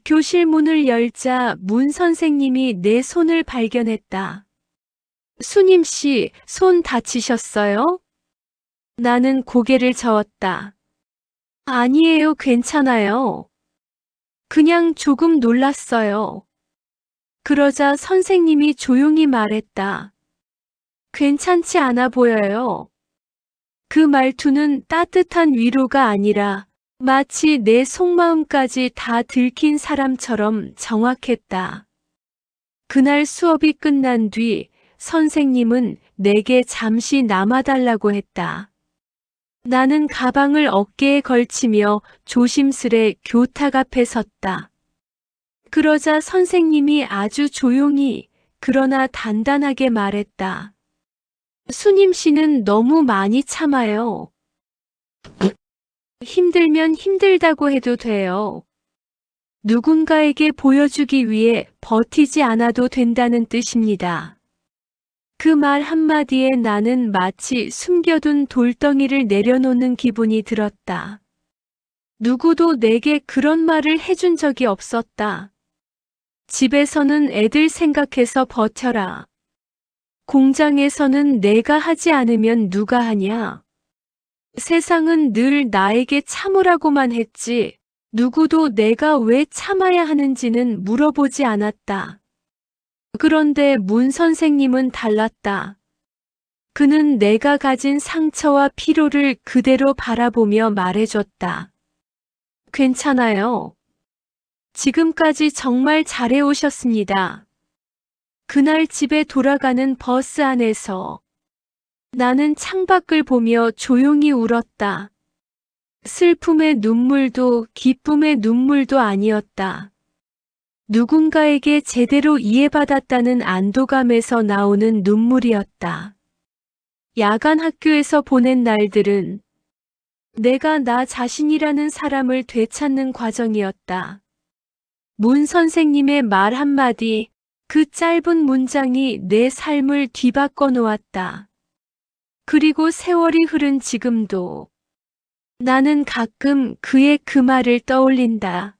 교실 문을 열자 문 선생님이 내 손을 발견했다. 수님 씨, 손 다치셨어요? 나는 고개를 저었다. 아니에요, 괜찮아요. 그냥 조금 놀랐어요. 그러자 선생님이 조용히 말했다. 괜찮지 않아 보여요. 그 말투는 따뜻한 위로가 아니라 마치 내 속마음까지 다 들킨 사람처럼 정확했다. 그날 수업이 끝난 뒤 선생님은 내게 잠시 남아달라고 했다. 나는 가방을 어깨에 걸치며 조심스레 교탁 앞에 섰다. 그러자 선생님이 아주 조용히 그러나 단단하게 말했다. 수님 씨는 너무 많이 참아요. 힘들면 힘들다고 해도 돼요. 누군가에게 보여주기 위해 버티지 않아도 된다는 뜻입니다. 그 말 한마디에 나는 마치 숨겨둔 돌덩이를 내려놓는 기분이 들었다. 누구도 내게 그런 말을 해준 적이 없었다. 집에서는 애들 생각해서 버텨라. 공장에서는 내가 하지 않으면 누가 하냐. 세상은 늘 나에게 참으라고만 했지, 누구도 내가 왜 참아야 하는지는 물어보지 않았다. 그런데 문 선생님은 달랐다. 그는 내가 가진 상처와 피로를 그대로 바라보며 말해줬다. 괜찮아요. 지금까지 정말 잘해오셨습니다. 그날 집에 돌아가는 버스 안에서 나는 창밖을 보며 조용히 울었다. 슬픔의 눈물도 기쁨의 눈물도 아니었다. 누군가에게 제대로 이해받았다는 안도감에서 나오는 눈물이었다. 야간 학교에서 보낸 날들은 내가 나 자신이라는 사람을 되찾는 과정이었다. 문 선생님의 말 한마디, 그 짧은 문장이 내 삶을 뒤바꿔 놓았다. 그리고 세월이 흐른 지금도 나는 가끔 그의 그 말을 떠올린다.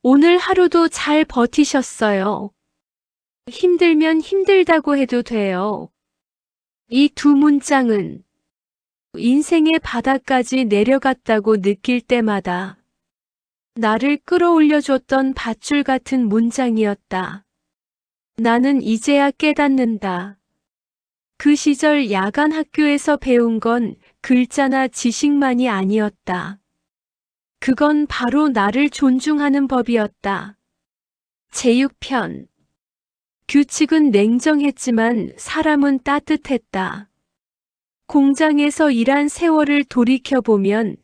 오늘 하루도 잘 버티셨어요. 힘들면 힘들다고 해도 돼요. 이 두 문장은 인생의 바닥까지 내려갔다고 느낄 때마다 나를 끌어올려줬던 밧줄 같은 문장이었다. 나는 이제야 깨닫는다. 그 시절 야간 학교에서 배운 건 글자나 지식만이 아니었다. 그건 바로 나를 존중하는 법이었다. 제6편. 규칙은 냉정했지만 사람은 따뜻했다. 공장에서 일한 세월을 돌이켜보면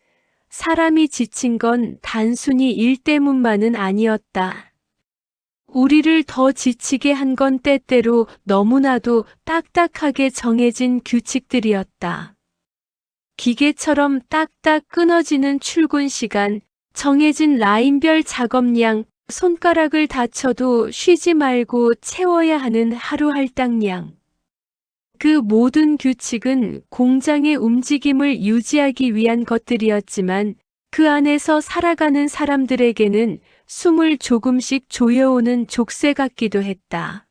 사람이 지친 건 단순히 일 때문만은 아니었다. 우리를 더 지치게 한 건 때때로 너무나도 딱딱하게 정해진 규칙들이었다. 기계처럼 딱딱 끊어지는 출근 시간, 정해진 라인별 작업량, 손가락을 다쳐도 쉬지 말고 채워야 하는 하루 할당량. 그 모든 규칙은 공장의 움직임을 유지하기 위한 것들이었지만 그 안에서 살아가는 사람들에게는 숨을 조금씩 조여오는 족쇄 같기도 했다.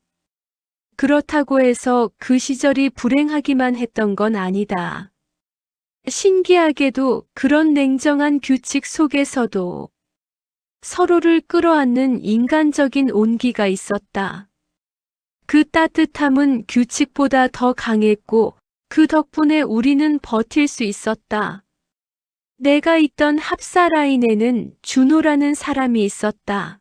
그렇다고 해서 그 시절이 불행하기만 했던 건 아니다. 신기하게도 그런 냉정한 규칙 속에서도 서로를 끌어안는 인간적인 온기가 있었다. 그 따뜻함은 규칙보다 더 강했고 그 덕분에 우리는 버틸 수 있었다. 내가 있던 합사 라인에는 준호라는 사람이 있었다.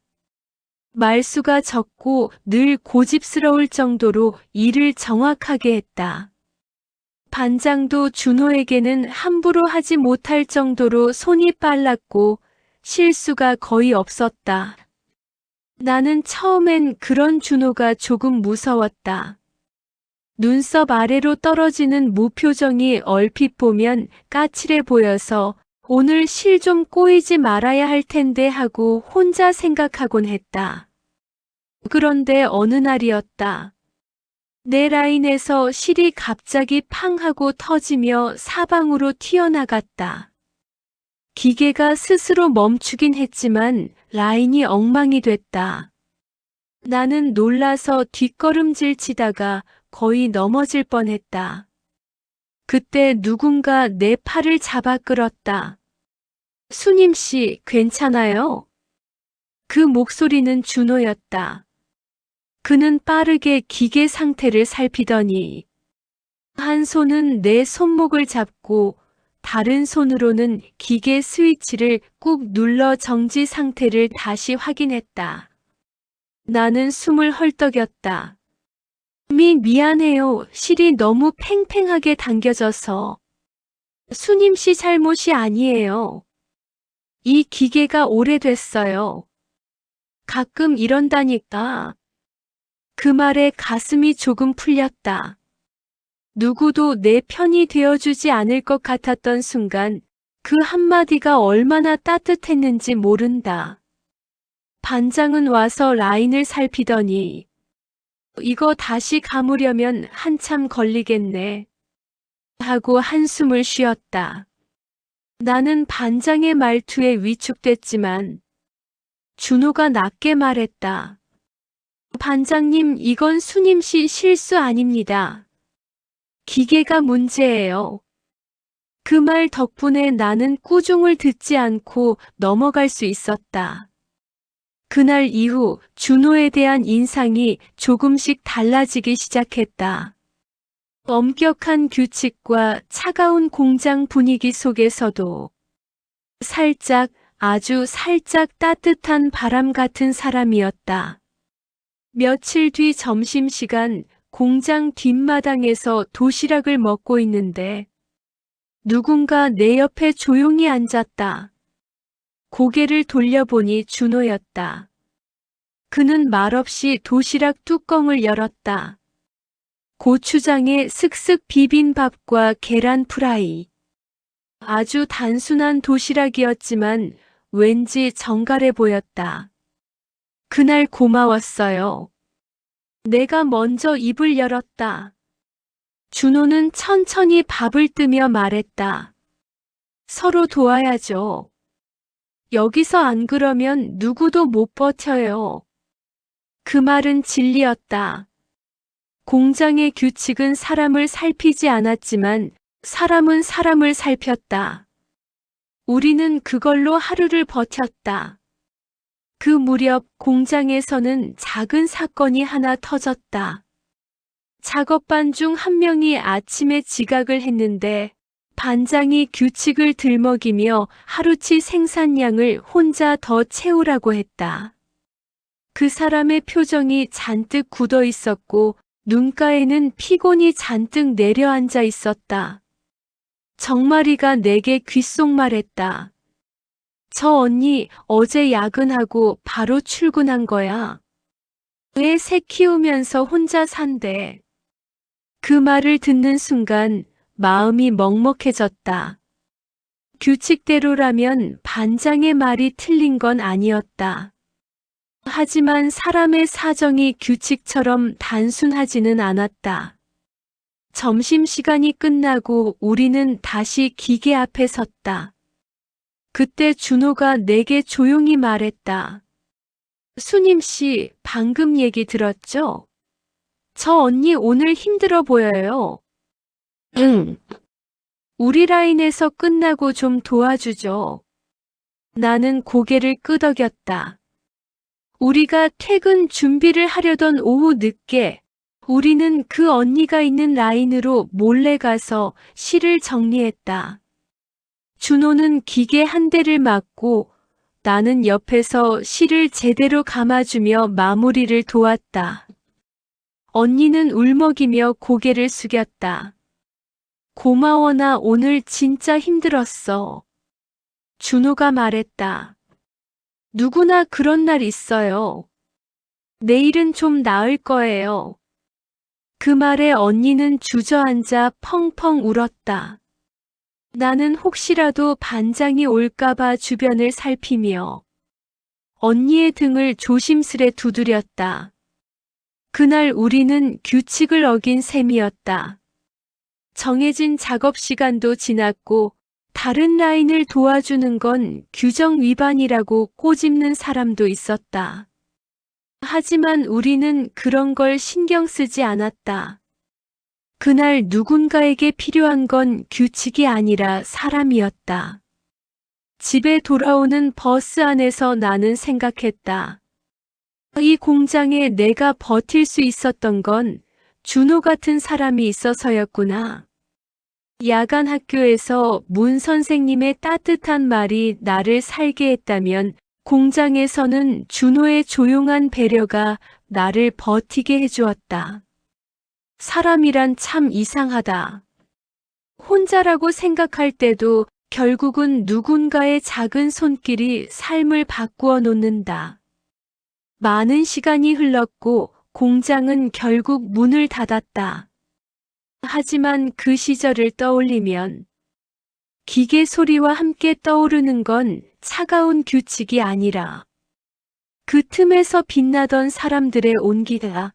말수가 적고 늘 고집스러울 정도로 일을 정확하게 했다. 반장도 준호에게는 함부로 하지 못할 정도로 손이 빨랐고 실수가 거의 없었다. 나는 처음엔 그런 준호가 조금 무서웠다. 눈썹 아래로 떨어지는 무표정이 얼핏 보면 까칠해 보여서 오늘 실 좀 꼬이지 말아야 할 텐데 하고 혼자 생각하곤 했다. 그런데 어느 날이었다. 내 라인에서 실이 갑자기 팡 하고 터지며 사방으로 튀어나갔다. 기계가 스스로 멈추긴 했지만 라인이 엉망이 됐다. 나는 놀라서 뒷걸음질 치다가 거의 넘어질 뻔했다. 그때 누군가 내 팔을 잡아 끌었다. 수님 씨, 괜찮아요? 그 목소리는 준호였다. 그는 빠르게 기계 상태를 살피더니 한 손은 내 손목을 잡고 다른 손으로는 기계 스위치를 꾹 눌러 정지 상태를 다시 확인했다. 나는 숨을 헐떡였다. 미안해요. 실이 너무 팽팽하게 당겨져서. 수님 씨 잘못이 아니에요. 이 기계가 오래됐어요. 가끔 이런다니까. 그 말에 가슴이 조금 풀렸다. 누구도 내 편이 되어주지 않을 것 같았던 순간 그 한마디가 얼마나 따뜻했는지 모른다. 반장은 와서 라인을 살피더니 이거 다시 감으려면 한참 걸리겠네 하고 한숨을 쉬었다. 나는 반장의 말투에 위축됐지만 준호가 낮게 말했다. 반장님, 이건 수님 씨 실수 아닙니다. 기계가 문제예요. 그 말 덕분에 나는 꾸중을 듣지 않고 넘어갈 수 있었다. 그날 이후 준호에 대한 인상이 조금씩 달라지기 시작했다. 엄격한 규칙과 차가운 공장 분위기 속에서도 살짝, 아주 살짝 따뜻한 바람 같은 사람이었다. 며칠 뒤 점심시간 공장 뒷마당에서 도시락을 먹고 있는데 누군가 내 옆에 조용히 앉았다. 고개를 돌려보니 준호였다. 그는 말없이 도시락 뚜껑을 열었다. 고추장에 슥슥 비빈 밥과 계란 프라이. 아주 단순한 도시락이었지만 왠지 정갈해 보였다. 그날 고마웠어요. 내가 먼저 입을 열었다. 준호는 천천히 밥을 뜨며 말했다. 서로 도와야죠. 여기서 안 그러면 누구도 못 버텨요. 그 말은 진리였다. 공장의 규칙은 사람을 살피지 않았지만 사람은 사람을 살폈다. 우리는 그걸로 하루를 버텼다. 그 무렵 공장에서는 작은 사건이 하나 터졌다. 작업반 중 한 명이 아침에 지각을 했는데 반장이 규칙을 들먹이며 하루치 생산량을 혼자 더 채우라고 했다. 그 사람의 표정이 잔뜩 굳어 있었고 눈가에는 피곤이 잔뜩 내려앉아 있었다. 정마리가 내게 귓속말했다. 저 언니 어제 야근하고 바로 출근한 거야. 애 새 키우면서 혼자 산대. 그 말을 듣는 순간 마음이 먹먹해졌다. 규칙대로라면 반장의 말이 틀린 건 아니었다. 하지만 사람의 사정이 규칙처럼 단순하지는 않았다. 점심시간이 끝나고 우리는 다시 기계 앞에 섰다. 그때 준호가 내게 조용히 말했다. 수님 씨, 방금 얘기 들었죠? 저 언니 오늘 힘들어 보여요. 응. 우리 라인에서 끝나고 좀 도와주죠. 나는 고개를 끄덕였다. 우리가 퇴근 준비를 하려던 오후 늦게 우리는 그 언니가 있는 라인으로 몰래 가서 실을 정리했다. 준호는 기계 한 대를 맡고 나는 옆에서 실을 제대로 감아주며 마무리를 도왔다. 언니는 울먹이며 고개를 숙였다. 고마워, 나 오늘 진짜 힘들었어. 준호가 말했다. 누구나 그런 날 있어요. 내일은 좀 나을 거예요. 그 말에 언니는 주저앉아 펑펑 울었다. 나는 혹시라도 반장이 올까봐 주변을 살피며 언니의 등을 조심스레 두드렸다. 그날 우리는 규칙을 어긴 셈이었다. 정해진 작업 시간도 지났고 다른 라인을 도와주는 건 규정 위반이라고 꼬집는 사람도 있었다. 하지만 우리는 그런 걸 신경 쓰지 않았다. 그날 누군가에게 필요한 건 규칙이 아니라 사람이었다. 집에 돌아오는 버스 안에서 나는 생각했다. 이 공장에 내가 버틸 수 있었던 건 준호 같은 사람이 있어서였구나. 야간 학교에서 문 선생님의 따뜻한 말이 나를 살게 했다면 공장에서는 준호의 조용한 배려가 나를 버티게 해주었다. 사람이란 참 이상하다. 혼자라고 생각할 때도 결국은 누군가의 작은 손길이 삶을 바꾸어 놓는다. 많은 시간이 흘렀고 공장은 결국 문을 닫았다. 하지만 그 시절을 떠올리면 기계 소리와 함께 떠오르는 건 차가운 규칙이 아니라 그 틈에서 빛나던 사람들의 온기다.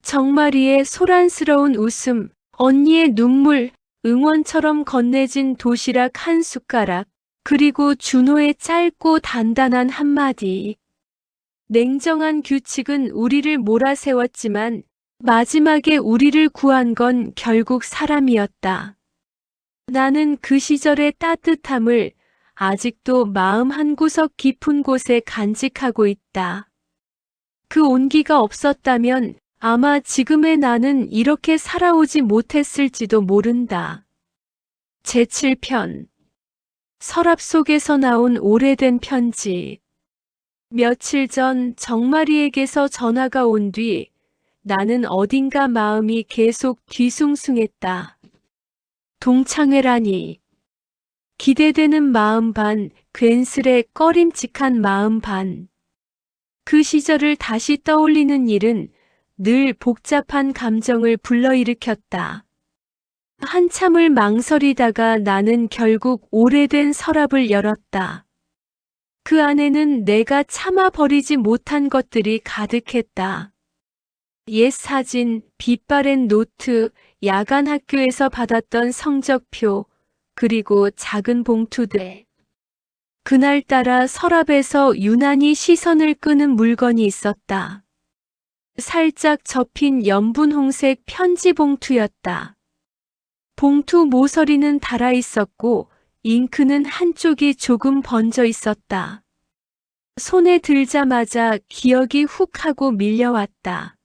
정마리의 소란스러운 웃음, 언니의 눈물, 응원처럼 건네진 도시락 한 숟가락, 그리고 준호의 짧고 단단한 한마디. 냉정한 규칙은 우리를 몰아세웠지만 마지막에 우리를 구한 건 결국 사람이었다. 나는 그 시절의 따뜻함을 아직도 마음 한구석 깊은 곳에 간직하고 있다. 그 온기가 없었다면 아마 지금의 나는 이렇게 살아오지 못했을지도 모른다. 제7편 서랍 속에서 나온 오래된 편지. 며칠 전 정마리에게서 전화가 온 뒤 나는 어딘가 마음이 계속 뒤숭숭했다. 동창회라니. 기대되는 마음 반, 괜스레 꺼림칙한 마음 반. 그 시절을 다시 떠올리는 일은 늘 복잡한 감정을 불러일으켰다. 한참을 망설이다가 나는 결국 오래된 서랍을 열었다. 그 안에는 내가 참아 버리지 못한 것들이 가득했다. 옛 사진, 빛바랜 노트, 야간 학교에서 받았던 성적표, 그리고 작은 봉투들. 그날따라 서랍에서 유난히 시선을 끄는 물건이 있었다. 살짝 접힌 연분홍색 편지 봉투였다. 봉투 모서리는 닳아 있었고 잉크는 한쪽이 조금 번져 있었다. 손에 들자마자 기억이 훅 하고 밀려왔다.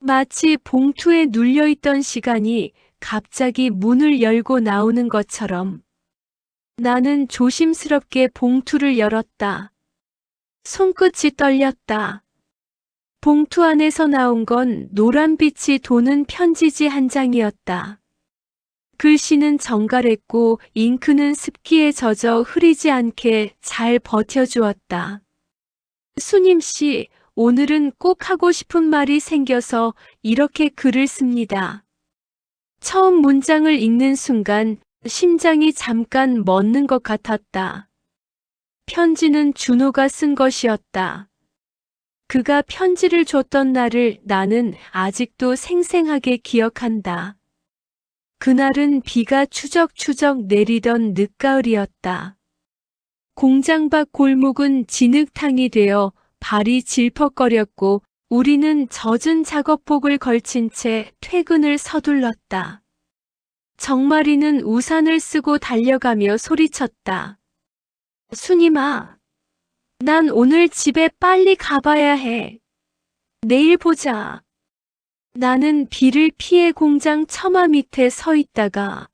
마치 봉투에 눌려있던 시간이 갑자기 문을 열고 나오는 것처럼. 나는 조심스럽게 봉투를 열었다. 손끝이 떨렸다. 봉투 안에서 나온 건 노란빛이 도는 편지지 한 장이었다. 글씨는 정갈했고 잉크는 습기에 젖어 흐리지 않게 잘 버텨주었다. 수님씨, 오늘은 꼭 하고 싶은 말이 생겨서 이렇게 글을 씁니다. 처음 문장을 읽는 순간 심장이 잠깐 멎는 것 같았다. 편지는 준호가 쓴 것이었다. 그가 편지를 줬던 날을 나는 아직도 생생하게 기억한다. 그날은 비가 추적추적 내리던 늦가을이었다. 공장 밖 골목은 진흙탕이 되어 발이 질퍽거렸고 우리는 젖은 작업복을 걸친 채 퇴근을 서둘렀다. 정마리는 우산을 쓰고 달려가며 소리쳤다. 수님아, 난 오늘 집에 빨리 가봐야 해. 내일 보자. 나는 비를 피해 공장 처마 밑에 서 있다가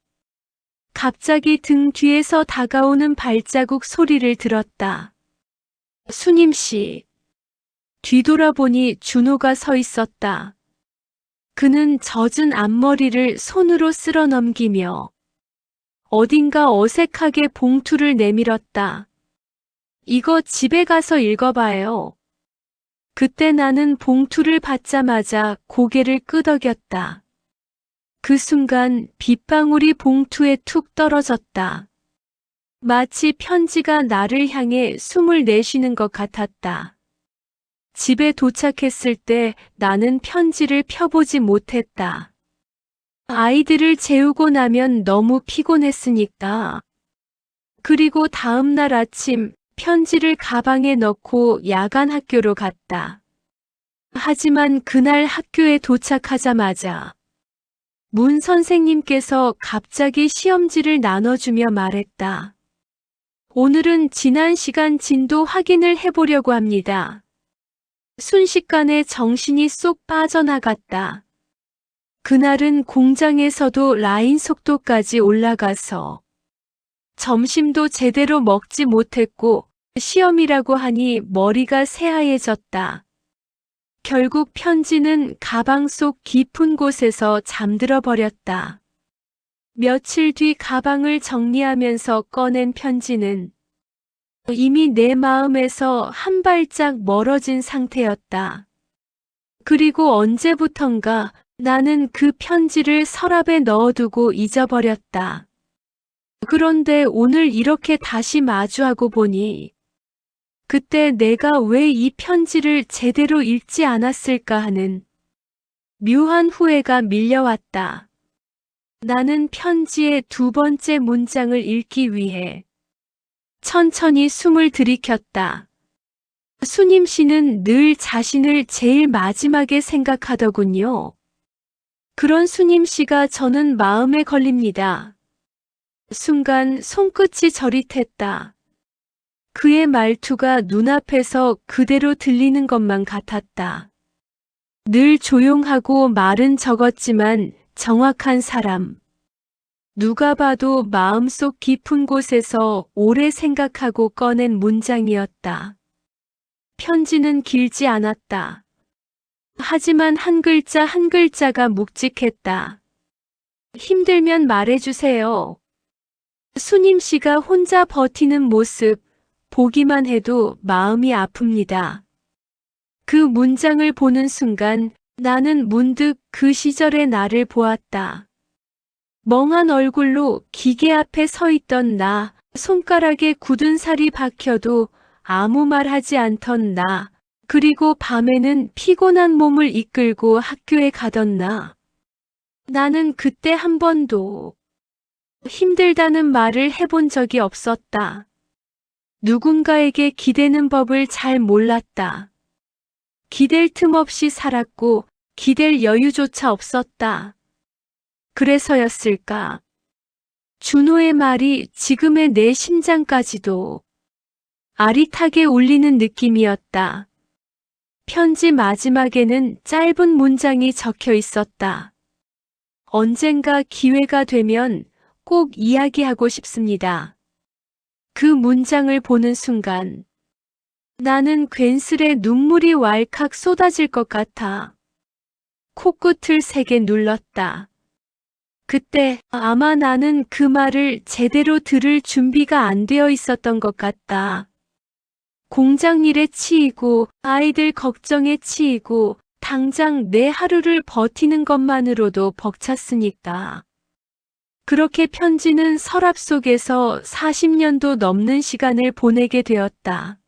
갑자기 등 뒤에서 다가오는 발자국 소리를 들었다. 수님씨. 뒤돌아보니 준호가 서 있었다. 그는 젖은 앞머리를 손으로 쓸어 넘기며 어딘가 어색하게 봉투를 내밀었다. 이거 집에 가서 읽어봐요. 그때 나는 봉투를 받자마자 고개를 끄덕였다. 그 순간 빗방울이 봉투에 툭 떨어졌다. 마치 편지가 나를 향해 숨을 내쉬는 것 같았다. 집에 도착했을 때 나는 편지를 펴보지 못했다. 아이들을 재우고 나면 너무 피곤했으니까. 그리고 다음 날 아침 편지를 가방에 넣고 야간 학교로 갔다. 하지만 그날 학교에 도착하자마자 문 선생님께서 갑자기 시험지를 나눠주며 말했다. 오늘은 지난 시간 진도 확인을 해보려고 합니다. 순식간에 정신이 쏙 빠져나갔다. 그날은 공장에서도 라인 속도까지 올라가서 점심도 제대로 먹지 못했고 시험이라고 하니 머리가 새하얘졌다. 결국 편지는 가방 속 깊은 곳에서 잠들어 버렸다. 며칠 뒤 가방을 정리하면서 꺼낸 편지는 이미 내 마음에서 한 발짝 멀어진 상태였다. 그리고 언제부턴가 나는 그 편지를 서랍에 넣어두고 잊어버렸다. 그런데 오늘 이렇게 다시 마주하고 보니 그때 내가 왜 이 편지를 제대로 읽지 않았을까 하는 묘한 후회가 밀려왔다. 나는 편지의 두 번째 문장을 읽기 위해 천천히 숨을 들이켰다. 수님 씨는 늘 자신을 제일 마지막에 생각하더군요. 그런 수님 씨가 저는 마음에 걸립니다. 순간 손끝이 저릿했다. 그의 말투가 눈앞에서 그대로 들리는 것만 같았다. 늘 조용하고 말은 적었지만 정확한 사람. 누가 봐도 마음속 깊은 곳에서 오래 생각하고 꺼낸 문장이었다. 편지는 길지 않았다. 하지만 한 글자 한 글자가 묵직했다. 힘들면 말해주세요. 수님 씨가 혼자 버티는 모습, 보기만 해도 마음이 아픕니다. 그 문장을 보는 순간 나는 문득 그 시절의 나를 보았다. 멍한 얼굴로 기계 앞에 서 있던 나, 손가락에 굳은 살이 박혀도 아무 말 하지 않던 나, 그리고 밤에는 피곤한 몸을 이끌고 학교에 가던 나. 나는 그때 한 번도 힘들다는 말을 해본 적이 없었다. 누군가에게 기대는 법을 잘 몰랐다. 기댈 틈 없이 살았고 기댈 여유조차 없었다. 그래서였을까? 준호의 말이 지금의 내 심장까지도 아릿하게 울리는 느낌이었다. 편지 마지막에는 짧은 문장이 적혀 있었다. 언젠가 기회가 되면 꼭 이야기하고 싶습니다. 그 문장을 보는 순간 나는 괜스레 눈물이 왈칵 쏟아질 것 같아 코끝을 세게 눌렀다. 그때 아마 나는 그 말을 제대로 들을 준비가 안 되어 있었던 것 같다. 공장 일에 치이고 아이들 걱정에 치이고 당장 내 하루를 버티는 것만으로도 벅찼으니까. 그렇게 편지는 서랍 속에서 40년도 넘는 시간을 보내게 되었다.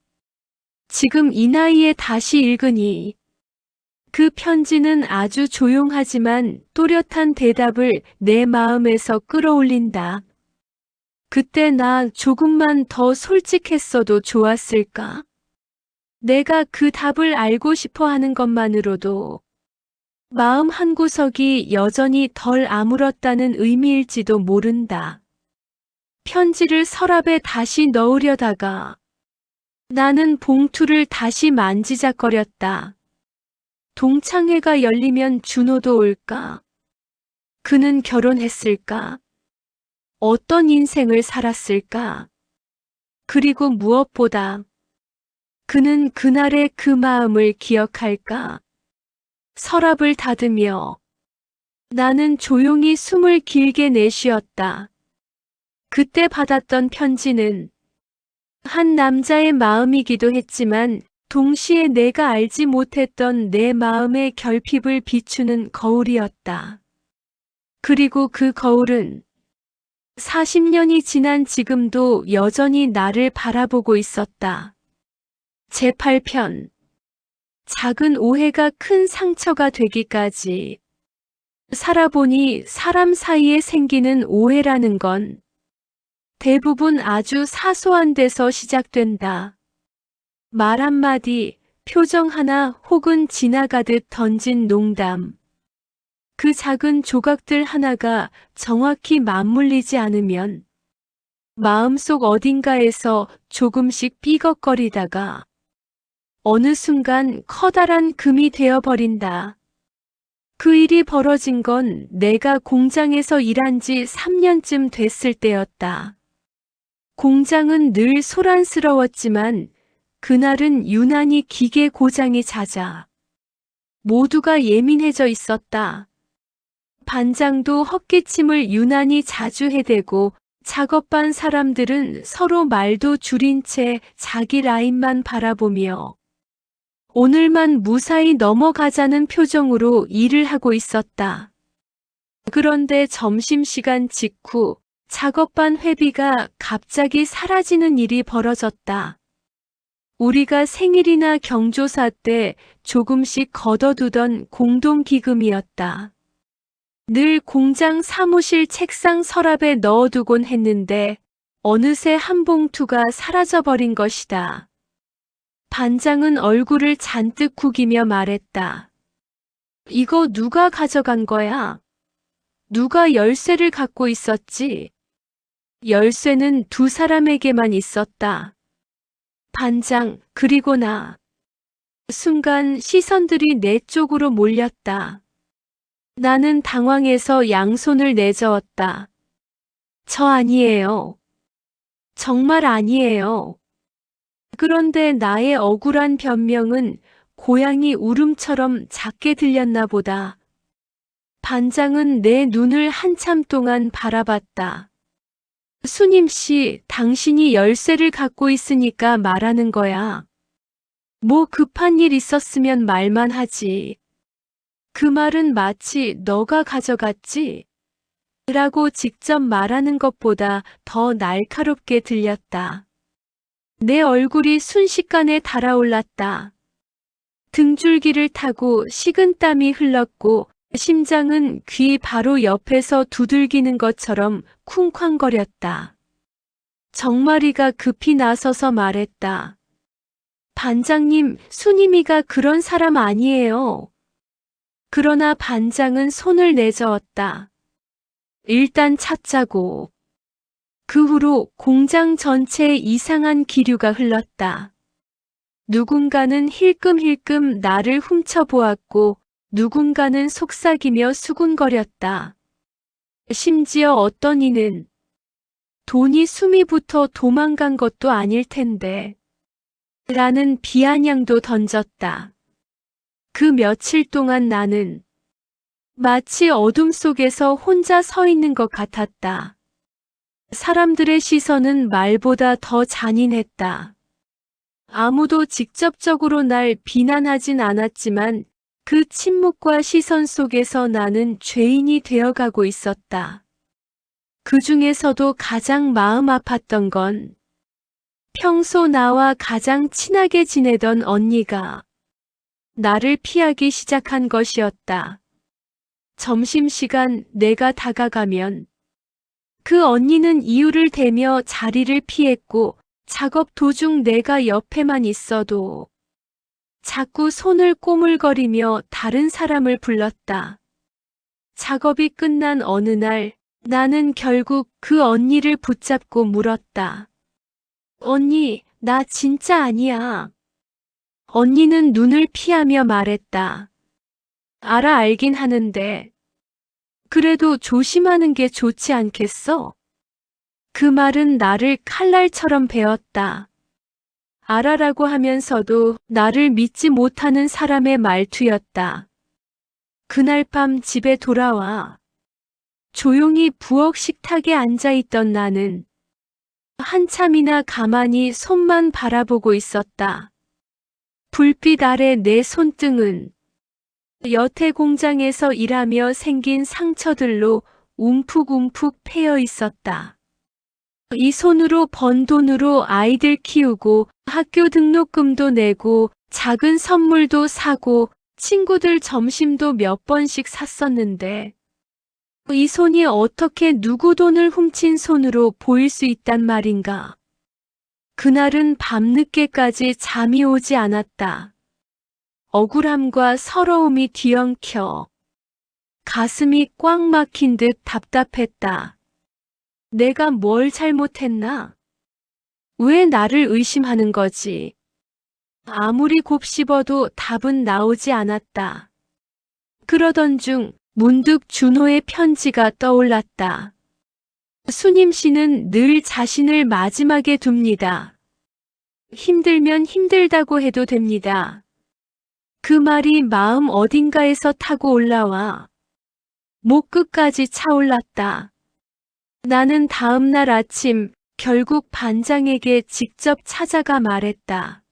지금 이 나이에 다시 읽으니 그 편지는 아주 조용하지만 또렷한 대답을 내 마음에서 끌어올린다. 그때 나 조금만 더 솔직했어도 좋았을까? 내가 그 답을 알고 싶어 하는 것만으로도 마음 한구석이 여전히 덜 아물었다는 의미일지도 모른다. 편지를 서랍에 다시 넣으려다가 나는 봉투를 다시 만지작거렸다. 동창회가 열리면 준호도 올까? 그는 결혼했을까? 어떤 인생을 살았을까? 그리고 무엇보다 그는 그날의 그 마음을 기억할까? 서랍을 닫으며 나는 조용히 숨을 길게 내쉬었다. 그때 받았던 편지는 한 남자의 마음이기도 했지만 동시에 내가 알지 못했던 내 마음의 결핍을 비추는 거울이었다. 그리고 그 거울은 40년이 지난 지금도 여전히 나를 바라보고 있었다. 제8편. 작은 오해가 큰 상처가 되기까지. 살아보니 사람 사이에 생기는 오해라는 건 대부분 아주 사소한 데서 시작된다. 말 한마디, 표정 하나 혹은 지나가듯 던진 농담. 그 작은 조각들 하나가 정확히 맞물리지 않으면 마음속 어딘가에서 조금씩 삐걱거리다가 어느 순간 커다란 금이 되어버린다. 그 일이 벌어진 건 내가 공장에서 일한 지 3년쯤 됐을 때였다. 공장은 늘 소란스러웠지만 그날은 유난히 기계 고장이 잦아 모두가 예민해져 있었다. 반장도 헛기침을 유난히 자주 해대고 작업반 사람들은 서로 말도 줄인 채 자기 라인만 바라보며 오늘만 무사히 넘어가자는 표정으로 일을 하고 있었다. 그런데 점심시간 직후 작업반 회비가 갑자기 사라지는 일이 벌어졌다. 우리가 생일이나 경조사 때 조금씩 걷어두던 공동기금이었다. 늘 공장 사무실 책상 서랍에 넣어두곤 했는데 어느새 한 봉투가 사라져버린 것이다. 반장은 얼굴을 잔뜩 구기며 말했다. 이거 누가 가져간 거야? 누가 열쇠를 갖고 있었지? 열쇠는 두 사람에게만 있었다. 반장, 그리고 나. 순간 시선들이 내 쪽으로 몰렸다. 나는 당황해서 양손을 내저었다. 저 아니에요. 정말 아니에요. 그런데 나의 억울한 변명은 고양이 울음처럼 작게 들렸나 보다. 반장은 내 눈을 한참 동안 바라봤다. 수님 씨, 당신이 열쇠를 갖고 있으니까 말하는 거야. 뭐 급한 일 있었으면 말만 하지. 그 말은 마치 너가 가져갔지? 라고 직접 말하는 것보다 더 날카롭게 들렸다. 내 얼굴이 순식간에 달아올랐다. 등줄기를 타고 식은땀이 흘렀고 심장은 귀 바로 옆에서 두들기는 것처럼 쿵쾅거렸다. 정마리가 급히 나서서 말했다. 반장님, 수님이가 그런 사람 아니에요. 그러나 반장은 손을 내저었다. 일단 찾자고. 그 후로 공장 전체에 이상한 기류가 흘렀다. 누군가는 힐끔힐끔 나를 훔쳐보았고 누군가는 속삭이며 수군거렸다. 심지어 어떤 이는 돈이 숨이 붙어 도망간 것도 아닐 텐데 라는 비아냥도 던졌다. 그 며칠 동안 나는 마치 어둠 속에서 혼자 서 있는 것 같았다. 사람들의 시선은 말보다 더 잔인했다. 아무도 직접적으로 날 비난하진 않았지만 그 침묵과 시선 속에서 나는 죄인이 되어가고 있었다. 그 중에서도 가장 마음 아팠던 건 평소 나와 가장 친하게 지내던 언니가 나를 피하기 시작한 것이었다. 점심시간 내가 다가가면 그 언니는 이유를 대며 자리를 피했고 작업 도중 내가 옆에만 있어도 자꾸 손을 꼬물거리며 다른 사람을 불렀다. 작업이 끝난 어느 날 나는 결국 그 언니를 붙잡고 물었다. 언니, 나 진짜 아니야. 언니는 눈을 피하며 말했다. 알긴 하는데. 그래도 조심하는 게 좋지 않겠어? 그 말은 나를 칼날처럼 베었다. 알아라고 하면서도 나를 믿지 못하는 사람의 말투였다. 그날 밤 집에 돌아와 조용히 부엌 식탁에 앉아있던 나는 한참이나 가만히 손만 바라보고 있었다. 불빛 아래 내 손등은 여태 공장에서 일하며 생긴 상처들로 움푹움푹 패여 있었다. 이 손으로 번 돈으로 아이들 키우고 학교 등록금도 내고 작은 선물도 사고 친구들 점심도 몇 번씩 샀었는데 이 손이 어떻게 누구 돈을 훔친 손으로 보일 수 있단 말인가. 그날은 밤늦게까지 잠이 오지 않았다. 억울함과 서러움이 뒤엉켜 가슴이 꽉 막힌 듯 답답했다. 내가 뭘 잘못했나? 왜 나를 의심하는 거지? 아무리 곱씹어도 답은 나오지 않았다. 그러던 중 문득 준호의 편지가 떠올랐다. 수님 씨는 늘 자신을 마지막에 둡니다. 힘들면 힘들다고 해도 됩니다. 그 말이 마음 어딘가에서 타고 올라와 목 끝까지 차올랐다. 나는 다음 날 아침 결국 반장에게 직접 찾아가 말했다.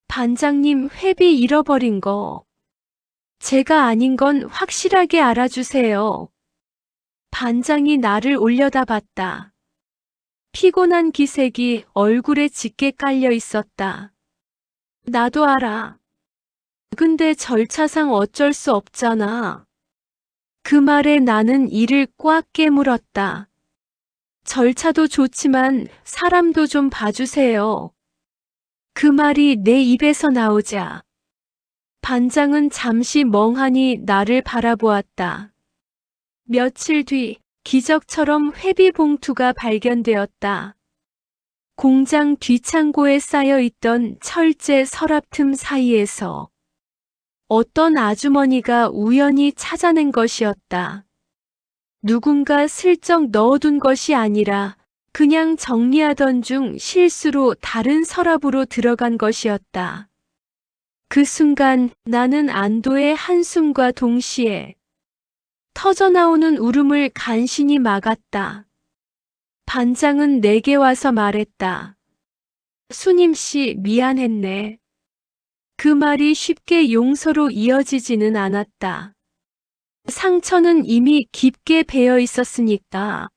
반장님, 회비 잃어버린 거 제가 아닌 건 확실하게 알아주세요. 반장이 나를 올려다봤다. 피곤한 기색이 얼굴에 짙게 깔려 있었다. 나도 알아. 근데 절차상 어쩔 수 없잖아. 그 말에 나는 이를 꽉 깨물었다. 절차도 좋지만 사람도 좀 봐주세요. 그 말이 내 입에서 나오자 반장은 잠시 멍하니 나를 바라보았다. 며칠 뒤 기적처럼 회비 봉투가 발견되었다. 공장 뒷창고에 쌓여 있던 철제 서랍 틈 사이에서 어떤 아주머니가 우연히 찾아낸 것이었다. 누군가 슬쩍 넣어둔 것이 아니라 그냥 정리하던 중 실수로 다른 서랍으로 들어간 것이었다. 그 순간 나는 안도의 한숨과 동시에 터져나오는 울음을 간신히 막았다. 반장은 내게 와서 말했다. 수님 씨, 미안했네. 그 말이 쉽게 용서로 이어지지는 않았다. 상처는 이미 깊게 배어 있었으니까.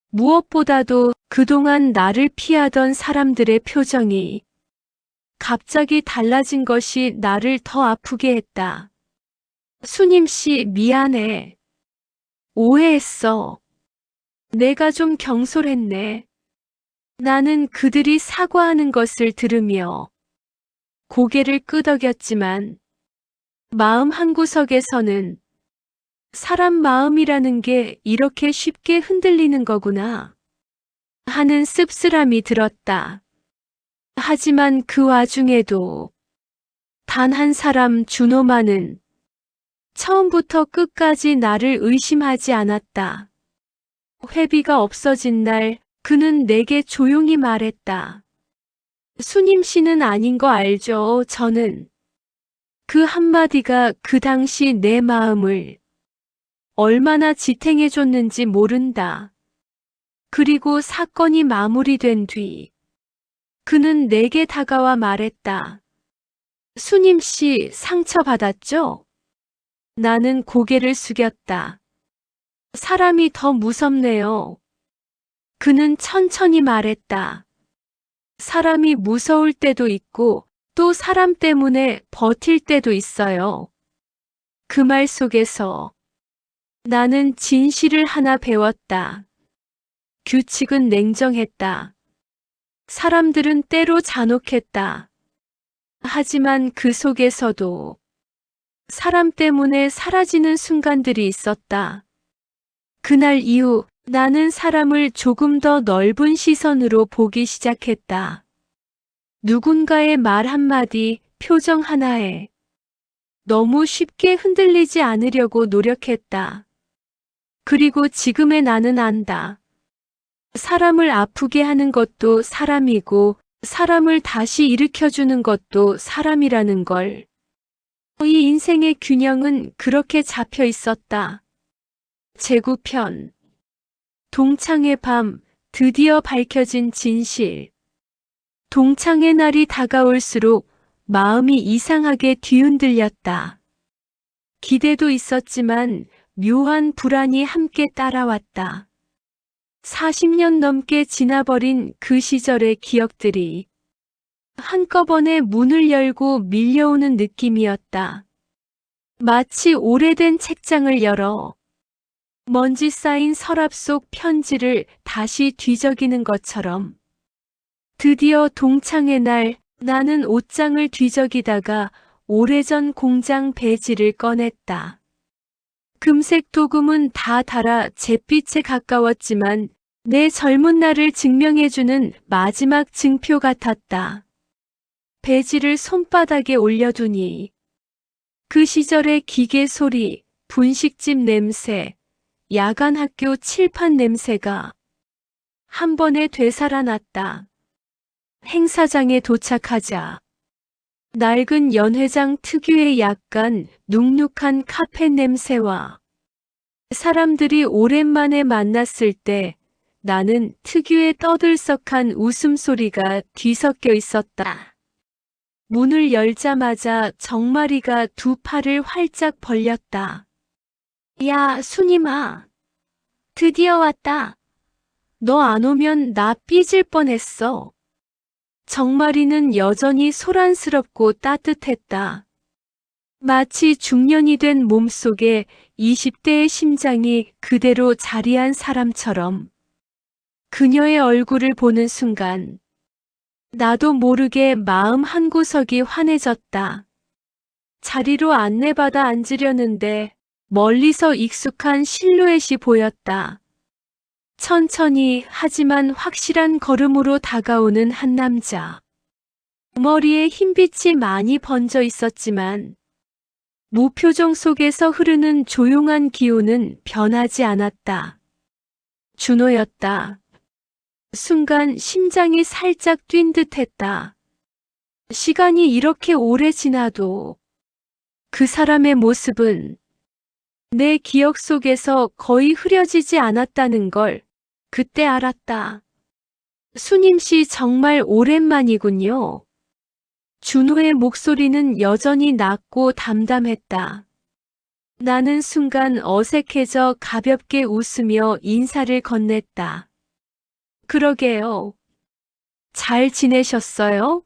무엇보다도 그동안 나를 피하던 사람들의 표정이 갑자기 달라진 것이 나를 더 아프게 했다. 수님 씨, 미안해. 오해했어. 내가 좀 경솔했네. 나는 그들이 사과하는 것을 들으며 고개를 끄덕였지만 마음 한구석에서는 사람 마음이라는 게 이렇게 쉽게 흔들리는 거구나 하는 씁쓸함이 들었다. 하지만 그 와중에도 단 한 사람 준호만은 처음부터 끝까지 나를 의심하지 않았다. 회비가 없어진 날 그는 내게 조용히 말했다. 수님 씨는 아닌 거 알죠? 저는. 그 한마디가 그 당시 내 마음을 얼마나 지탱해줬는지 모른다. 그리고 사건이 마무리된 뒤 그는 내게 다가와 말했다. 수님 씨 상처받았죠? 나는 고개를 숙였다. 사람이 더 무섭네요. 그는 천천히 말했다. 사람이 무서울 때도 있고 또 사람 때문에 버틸 때도 있어요. 그 말 속에서 나는 진실을 하나 배웠다. 규칙은 냉정했다. 사람들은 때로 잔혹했다. 하지만 그 속에서도 사람 때문에 사라지는 순간들이 있었다. 그날 이후 나는 사람을 조금 더 넓은 시선으로 보기 시작했다. 누군가의 말 한마디, 표정 하나에 너무 쉽게 흔들리지 않으려고 노력했다. 그리고 지금의 나는 안다. 사람을 아프게 하는 것도 사람이고 사람을 다시 일으켜주는 것도 사람이라는 걸. 이 인생의 균형은 그렇게 잡혀 있었다. 제구편. 동창의 밤, 드디어 밝혀진 진실. 동창의 날이 다가올수록 마음이 이상하게 뒤흔들렸다. 기대도 있었지만 묘한 불안이 함께 따라왔다. 40년 넘게 지나버린 그 시절의 기억들이 한꺼번에 문을 열고 밀려오는 느낌이었다. 마치 오래된 책장을 열어 먼지 쌓인 서랍 속 편지를 다시 뒤적이는 것처럼. 드디어 동창의 날, 나는 옷장을 뒤적이다가 오래전 공장 배지를 꺼냈다. 금색 도금은 다 닳아 잿빛에 가까웠지만 내 젊은 날을 증명해주는 마지막 증표 같았다. 배지를 손바닥에 올려두니 그 시절의 기계 소리, 분식집 냄새, 야간 학교 칠판 냄새가 한 번에 되살아났다. 행사장에 도착하자 낡은 연회장 특유의 약간 눅눅한 카페 냄새와 사람들이 오랜만에 만났을 때 나는 특유의 떠들썩한 웃음소리가 뒤섞여 있었다. 문을 열자마자 정마리가 두 팔을 활짝 벌렸다. 야, 순임아. 드디어 왔다. 너 안 오면 나 삐질 뻔했어. 정마리는 여전히 소란스럽고 따뜻했다. 마치 중년이 된 몸속에 20대의 심장이 그대로 자리한 사람처럼. 그녀의 얼굴을 보는 순간 나도 모르게 마음 한구석이 환해졌다. 자리로 안내받아 앉으려는데 멀리서 익숙한 실루엣이 보였다. 천천히 하지만 확실한 걸음으로 다가오는 한 남자. 머리에 흰빛이 많이 번져 있었지만 무표정 속에서 흐르는 조용한 기운은 변하지 않았다. 준호였다. 순간 심장이 살짝 뛴 듯했다. 시간이 이렇게 오래 지나도 그 사람의 모습은 내 기억 속에서 거의 흐려지지 않았다는 걸 그때 알았다. 순임 씨 정말 오랜만이군요. 준호의 목소리는 여전히 낮고 담담했다. 나는 순간 어색해져 가볍게 웃으며 인사를 건넸다. 그러게요. 잘 지내셨어요?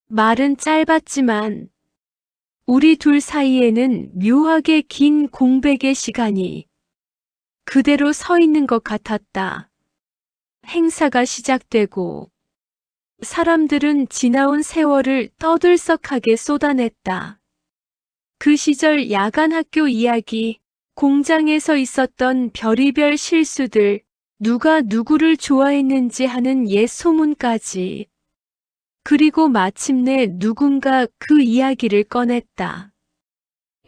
말은 짧았지만 우리 둘 사이에는 묘하게 긴 공백의 시간이 그대로 서 있는 것 같았다. 행사가 시작되고 사람들은 지나온 세월을 떠들썩하게 쏟아냈다. 그 시절 야간 학교 이야기, 공장에서 있었던 별의별 실수들, 누가 누구를 좋아했는지 하는 옛 소문까지. 그리고 마침내 누군가 그 이야기를 꺼냈다.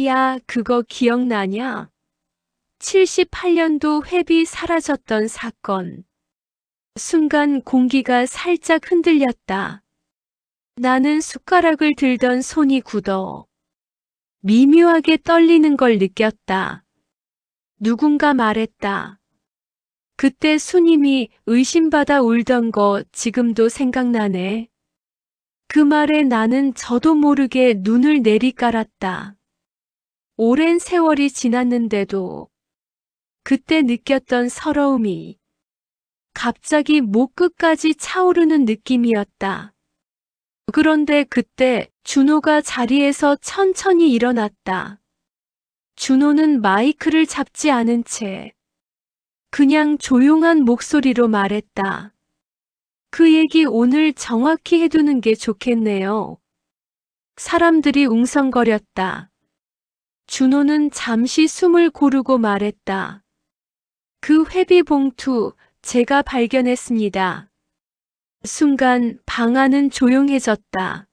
야, 그거 기억나냐? 78년도 회비 사라졌던 사건. 순간 공기가 살짝 흔들렸다. 나는 숟가락을 들던 손이 굳어 미묘하게 떨리는 걸 느꼈다. 누군가 말했다. 그때 순임이 의심받아 울던 거 지금도 생각나네. 그 말에 나는 저도 모르게 눈을 내리깔았다. 오랜 세월이 지났는데도 그때 느꼈던 서러움이 갑자기 목 끝까지 차오르는 느낌이었다. 그런데 그때 준호가 자리에서 천천히 일어났다. 준호는 마이크를 잡지 않은 채 그냥 조용한 목소리로 말했다. 그 얘기 오늘 정확히 해두는 게 좋겠네요. 사람들이 웅성거렸다. 준호는 잠시 숨을 고르고 말했다. 그 회비 봉투 제가 발견했습니다. 순간 방 안은 조용해졌다.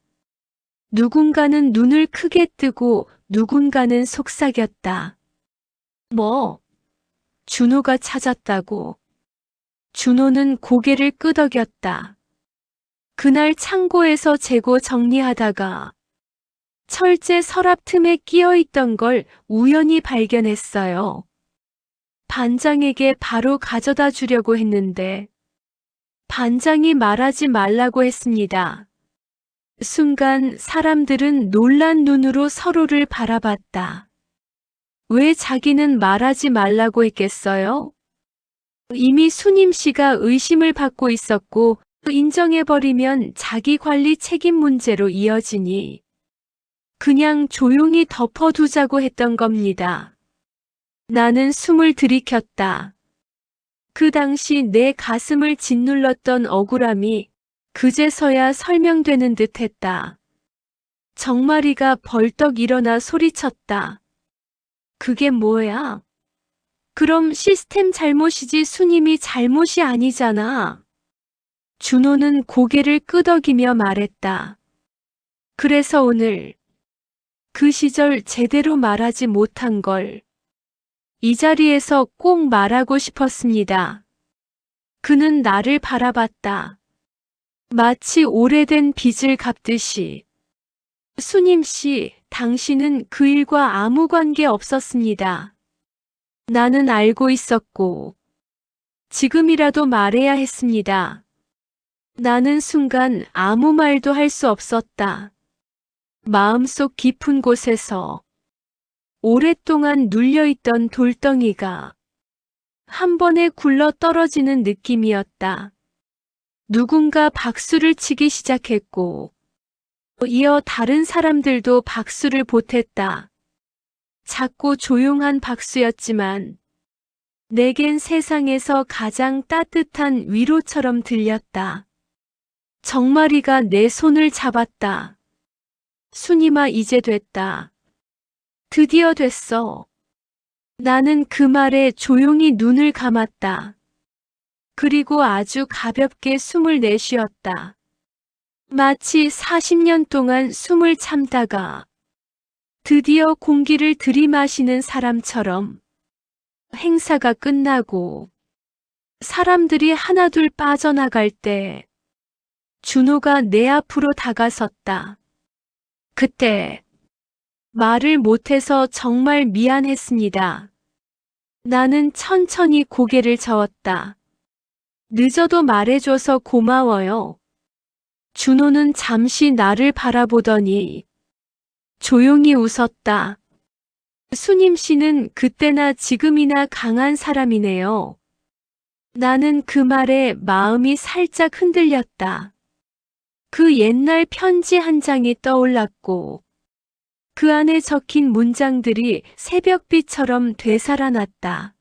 누군가는 눈을 크게 뜨고 누군가는 속삭였다. 뭐? 준호가 찾았다고. 준호는 고개를 끄덕였다. 그날 창고에서 재고 정리하다가 철제 서랍 틈에 끼어 있던 걸 우연히 발견했어요. 반장에게 바로 가져다 주려고 했는데 반장이 말하지 말라고 했습니다. 순간 사람들은 놀란 눈으로 서로를 바라봤다. 왜 자기는 말하지 말라고 했겠어요? 이미 수님 씨가 의심을 받고 있었고 인정해버리면 자기 관리 책임 문제로 이어지니 그냥 조용히 덮어두자고 했던 겁니다. 나는 숨을 들이켰다. 그 당시 내 가슴을 짓눌렀던 억울함이 그제서야 설명되는 듯했다. 정마리가 벌떡 일어나 소리쳤다. 그게 뭐야? 그럼 시스템 잘못이지 수님이 잘못이 아니잖아. 준호는 고개를 끄덕이며 말했다. 그래서 오늘 그 시절 제대로 말하지 못한 걸 이 자리에서 꼭 말하고 싶었습니다. 그는 나를 바라봤다. 마치 오래된 빚을 갚듯이. 수님 씨, 당신은 그 일과 아무 관계 없었습니다. 나는 알고 있었고, 지금이라도 말해야 했습니다. 나는 순간 아무 말도 할 수 없었다. 마음속 깊은 곳에서 오랫동안 눌려있던 돌덩이가 한 번에 굴러 떨어지는 느낌이었다. 누군가 박수를 치기 시작했고, 이어 다른 사람들도 박수를 보탰다. 작고 조용한 박수였지만 내겐 세상에서 가장 따뜻한 위로처럼 들렸다. 정마리가 내 손을 잡았다. 순임아, 이제 됐다. 드디어 됐어. 나는 그 말에 조용히 눈을 감았다. 그리고 아주 가볍게 숨을 내쉬었다. 마치 40년 동안 숨을 참다가 드디어 공기를 들이마시는 사람처럼. 행사가 끝나고 사람들이 하나둘 빠져나갈 때 준호가 내 앞으로 다가섰다. 그때 말을 못해서 정말 미안했습니다. 나는 천천히 고개를 저었다. 늦어도 말해줘서 고마워요. 준호는 잠시 나를 바라보더니 조용히 웃었다. 수님 씨는 그때나 지금이나 강한 사람이네요. 나는 그 말에 마음이 살짝 흔들렸다. 그 옛날 편지 한 장이 떠올랐고 그 안에 적힌 문장들이 새벽빛처럼 되살아났다.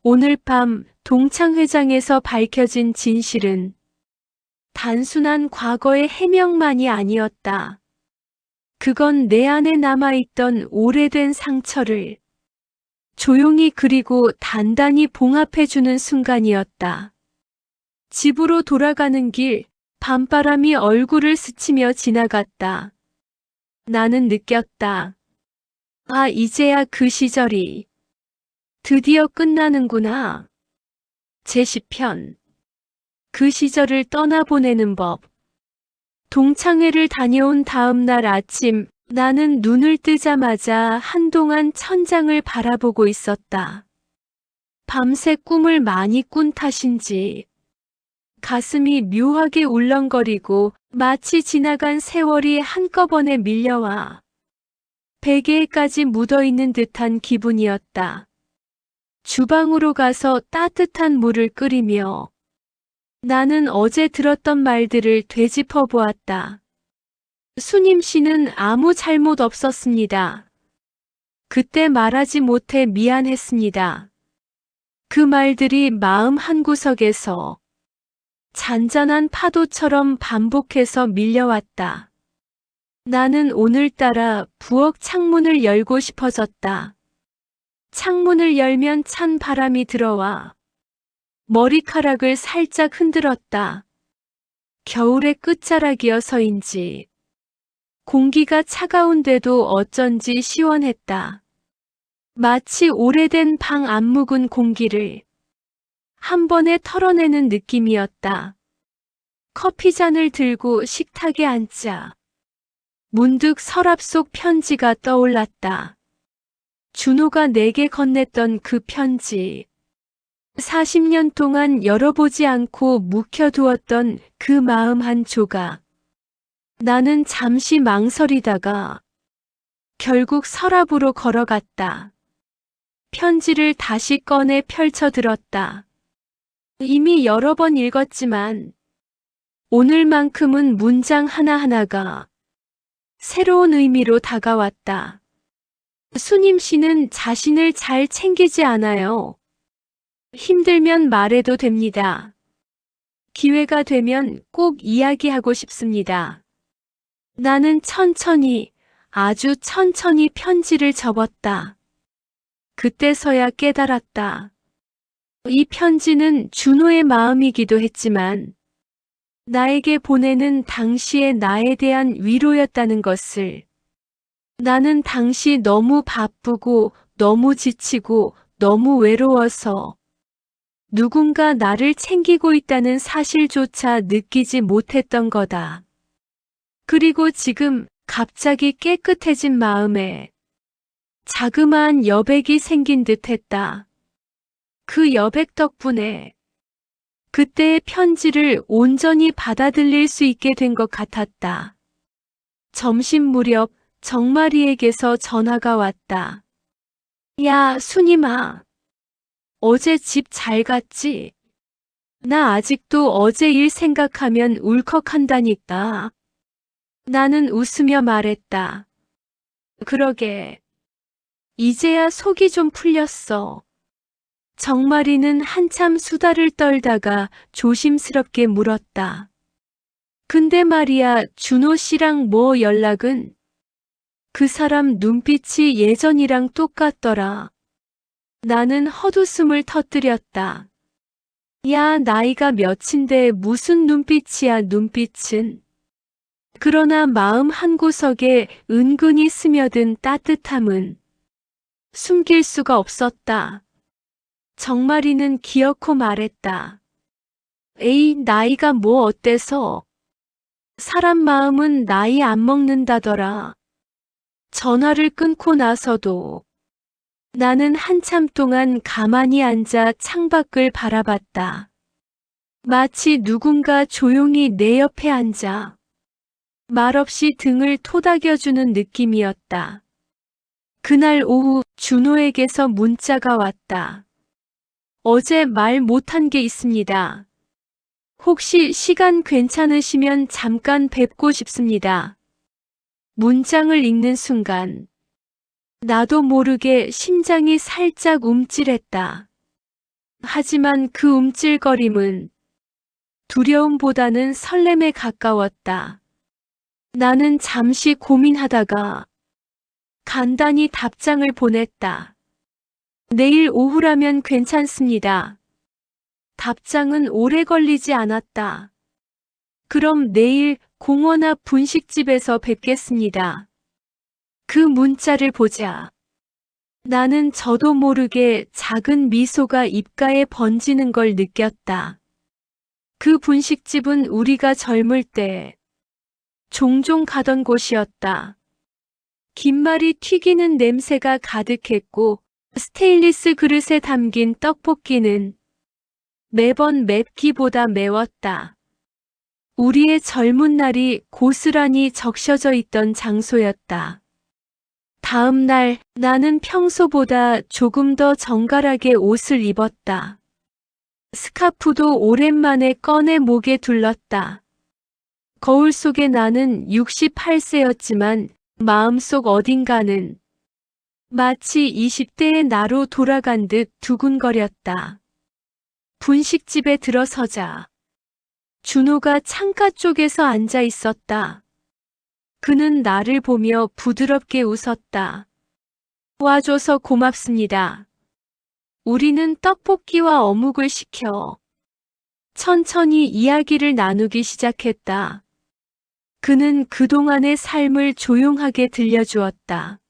오늘 밤 동창회장에서 밝혀진 진실은 단순한 과거의 해명만이 아니었다. 그건 내 안에 남아있던 오래된 상처를 조용히 그리고 단단히 봉합해주는 순간이었다. 집으로 돌아가는 길, 밤바람이 얼굴을 스치며 지나갔다. 나는 느꼈다. 아, 이제야 그 시절이 드디어 끝나는구나. 제10편. 그 시절을 떠나보내는 법. 동창회를 다녀온 다음 날 아침, 나는 눈을 뜨자마자 한동안 천장을 바라보고 있었다. 밤새 꿈을 많이 꾼 탓인지 가슴이 묘하게 울렁거리고 마치 지나간 세월이 한꺼번에 밀려와 베개에까지 묻어있는 듯한 기분이었다. 주방으로 가서 따뜻한 물을 끓이며 나는 어제 들었던 말들을 되짚어 보았다. 수님 씨는 아무 잘못 없었습니다. 그때 말하지 못해 미안했습니다. 그 말들이 마음 한구석에서 잔잔한 파도처럼 반복해서 밀려왔다. 나는 오늘따라 부엌 창문을 열고 싶어졌다. 창문을 열면 찬 바람이 들어와 머리카락을 살짝 흔들었다. 겨울의 끝자락이어서인지 공기가 차가운데도 어쩐지 시원했다. 마치 오래된 방 안 묵은 공기를 한 번에 털어내는 느낌이었다. 커피잔을 들고 식탁에 앉자 문득 서랍 속 편지가 떠올랐다. 준호가 내게 건넸던 그 편지. 40년 동안 열어보지 않고 묵혀두었던 그 마음 한 조각. 나는 잠시 망설이다가 결국 서랍으로 걸어갔다. 편지를 다시 꺼내 펼쳐 들었다. 이미 여러 번 읽었지만 오늘만큼은 문장 하나하나가 새로운 의미로 다가왔다. 수님 씨는 자신을 잘 챙기지 않아요. 힘들면 말해도 됩니다. 기회가 되면 꼭 이야기하고 싶습니다. 나는 천천히, 아주 천천히 편지를 접었다. 그때서야 깨달았다. 이 편지는 준호의 마음이기도 했지만 나에게 보내는 당시의 나에 대한 위로였다는 것을. 나는 당시 너무 바쁘고 너무 지치고 너무 외로워서 누군가 나를 챙기고 있다는 사실조차 느끼지 못했던 거다. 그리고 지금 갑자기 깨끗해진 마음에 자그마한 여백이 생긴 듯 했다. 그 여백 덕분에 그때의 편지를 온전히 받아들일 수 있게 된 것 같았다. 점심 무렵 정마리에게서 전화가 왔다. 야, 순임아. 어제 집 잘 갔지? 나 아직도 어제 일 생각하면 울컥한다니까. 나는 웃으며 말했다. 그러게. 이제야 속이 좀 풀렸어. 정마리는 한참 수다를 떨다가 조심스럽게 물었다. 근데 말이야, 준호 씨랑 뭐 연락은? 그 사람 눈빛이 예전이랑 똑같더라. 나는 헛웃음을 터뜨렸다. 야, 나이가 몇인데 무슨 눈빛이야, 눈빛은. 그러나 마음 한구석에 은근히 스며든 따뜻함은 숨길 수가 없었다. 정마리는 기어코 말했다. 에이, 나이가 뭐 어때서? 사람 마음은 나이 안 먹는다더라. 전화를 끊고 나서도 나는 한참 동안 가만히 앉아 창밖을 바라봤다. 마치 누군가 조용히 내 옆에 앉아 말없이 등을 토닥여주는 느낌이었다. 그날 오후 준호에게서 문자가 왔다. 어제 말 못한 게 있습니다. 혹시 시간 괜찮으시면 잠깐 뵙고 싶습니다. 문장을 읽는 순간 나도 모르게 심장이 살짝 움찔했다. 하지만 그 움찔거림은 두려움보다는 설렘에 가까웠다. 나는 잠시 고민하다가 간단히 답장을 보냈다. 내일 오후라면 괜찮습니다. 답장은 오래 걸리지 않았다. 그럼 내일 공원 앞 분식집에서 뵙겠습니다. 그 문자를 보자 나는 저도 모르게 작은 미소가 입가에 번지는 걸 느꼈다. 그 분식집은 우리가 젊을 때 종종 가던 곳이었다. 김말이 튀기는 냄새가 가득했고 스테인리스 그릇에 담긴 떡볶이는 매번 맵기보다 매웠다. 우리의 젊은 날이 고스란히 적셔져 있던 장소였다. 다음 날 나는 평소보다 조금 더 정갈하게 옷을 입었다. 스카프도 오랜만에 꺼내 목에 둘렀다. 거울 속에 나는 68세였지만 마음속 어딘가는 마치 20대의 나로 돌아간 듯 두근거렸다. 분식집에 들어서자 준호가 창가 쪽에서 앉아 있었다. 그는 나를 보며 부드럽게 웃었다. 와줘서 고맙습니다. 우리는 떡볶이와 어묵을 시켜 천천히 이야기를 나누기 시작했다. 그는 그동안의 삶을 조용하게 들려주었다.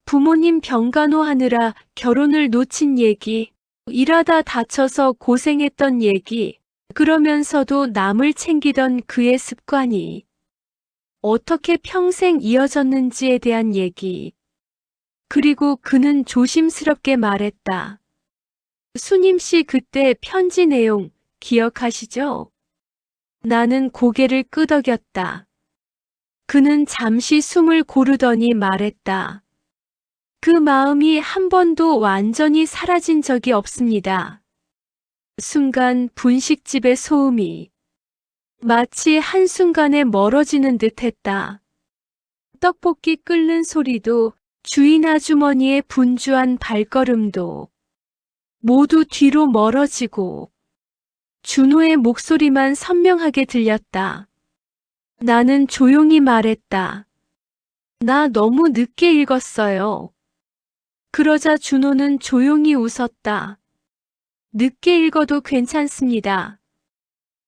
부모님 병간호하느라 결혼을 놓친 얘기, 일하다 다쳐서 고생했던 얘기, 그러면서도 남을 챙기던 그의 습관이 어떻게 평생 이어졌는지에 대한 얘기. 그리고 그는 조심스럽게 말했다. 수님 씨 그때 편지 내용 기억하시죠? 나는 고개를 끄덕였다. 그는 잠시 숨을 고르더니 말했다. 그 마음이 한 번도 완전히 사라진 적이 없습니다. 순간 분식집의 소음이 마치 한순간에 멀어지는 듯 했다. 떡볶이 끓는 소리도 주인 아주머니의 분주한 발걸음도 모두 뒤로 멀어지고 준호의 목소리만 선명하게 들렸다. 나는 조용히 말했다. 나 너무 늦게 읽었어요. 그러자 준호는 조용히 웃었다. 늦게 읽어도 괜찮습니다.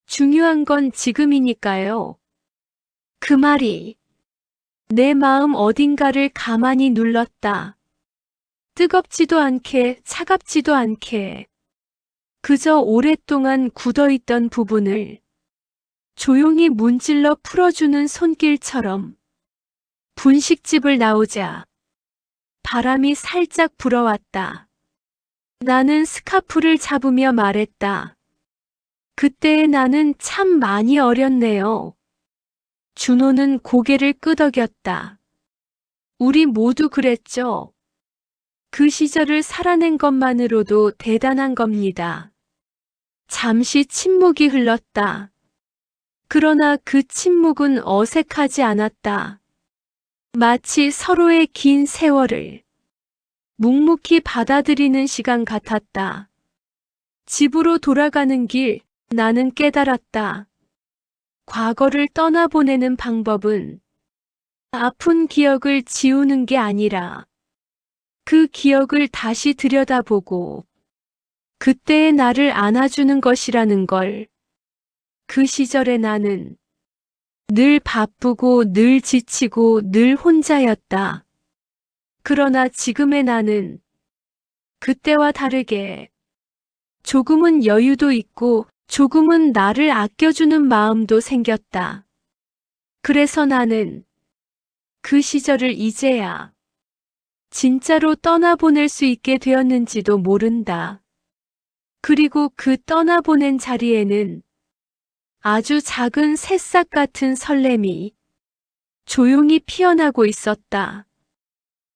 중요한 건 지금이니까요. 그 말이 내 마음 어딘가를 가만히 눌렀다. 뜨겁지도 않게 차갑지도 않게 그저 오랫동안 굳어있던 부분을 조용히 문질러 풀어주는 손길처럼. 분식집을 나오자 바람이 살짝 불어왔다. 나는 스카프를 잡으며 말했다. 그때의 나는 참 많이 어렸네요. 준호는 고개를 끄덕였다. 우리 모두 그랬죠. 그 시절을 살아낸 것만으로도 대단한 겁니다. 잠시 침묵이 흘렀다. 그러나 그 침묵은 어색하지 않았다. 마치 서로의 긴 세월을 묵묵히 받아들이는 시간 같았다. 집으로 돌아가는 길, 나는 깨달았다. 과거를 떠나보내는 방법은 아픈 기억을 지우는 게 아니라 그 기억을 다시 들여다보고 그때의 나를 안아주는 것이라는 걸. 그 시절의 나는 늘 바쁘고 늘 지치고 늘 혼자였다. 그러나 지금의 나는 그때와 다르게 조금은 여유도 있고 조금은 나를 아껴주는 마음도 생겼다. 그래서 나는 그 시절을 이제야 진짜로 떠나보낼 수 있게 되었는지도 모른다. 그리고 그 떠나보낸 자리에는 아주 작은 새싹 같은 설렘이 조용히 피어나고 있었다.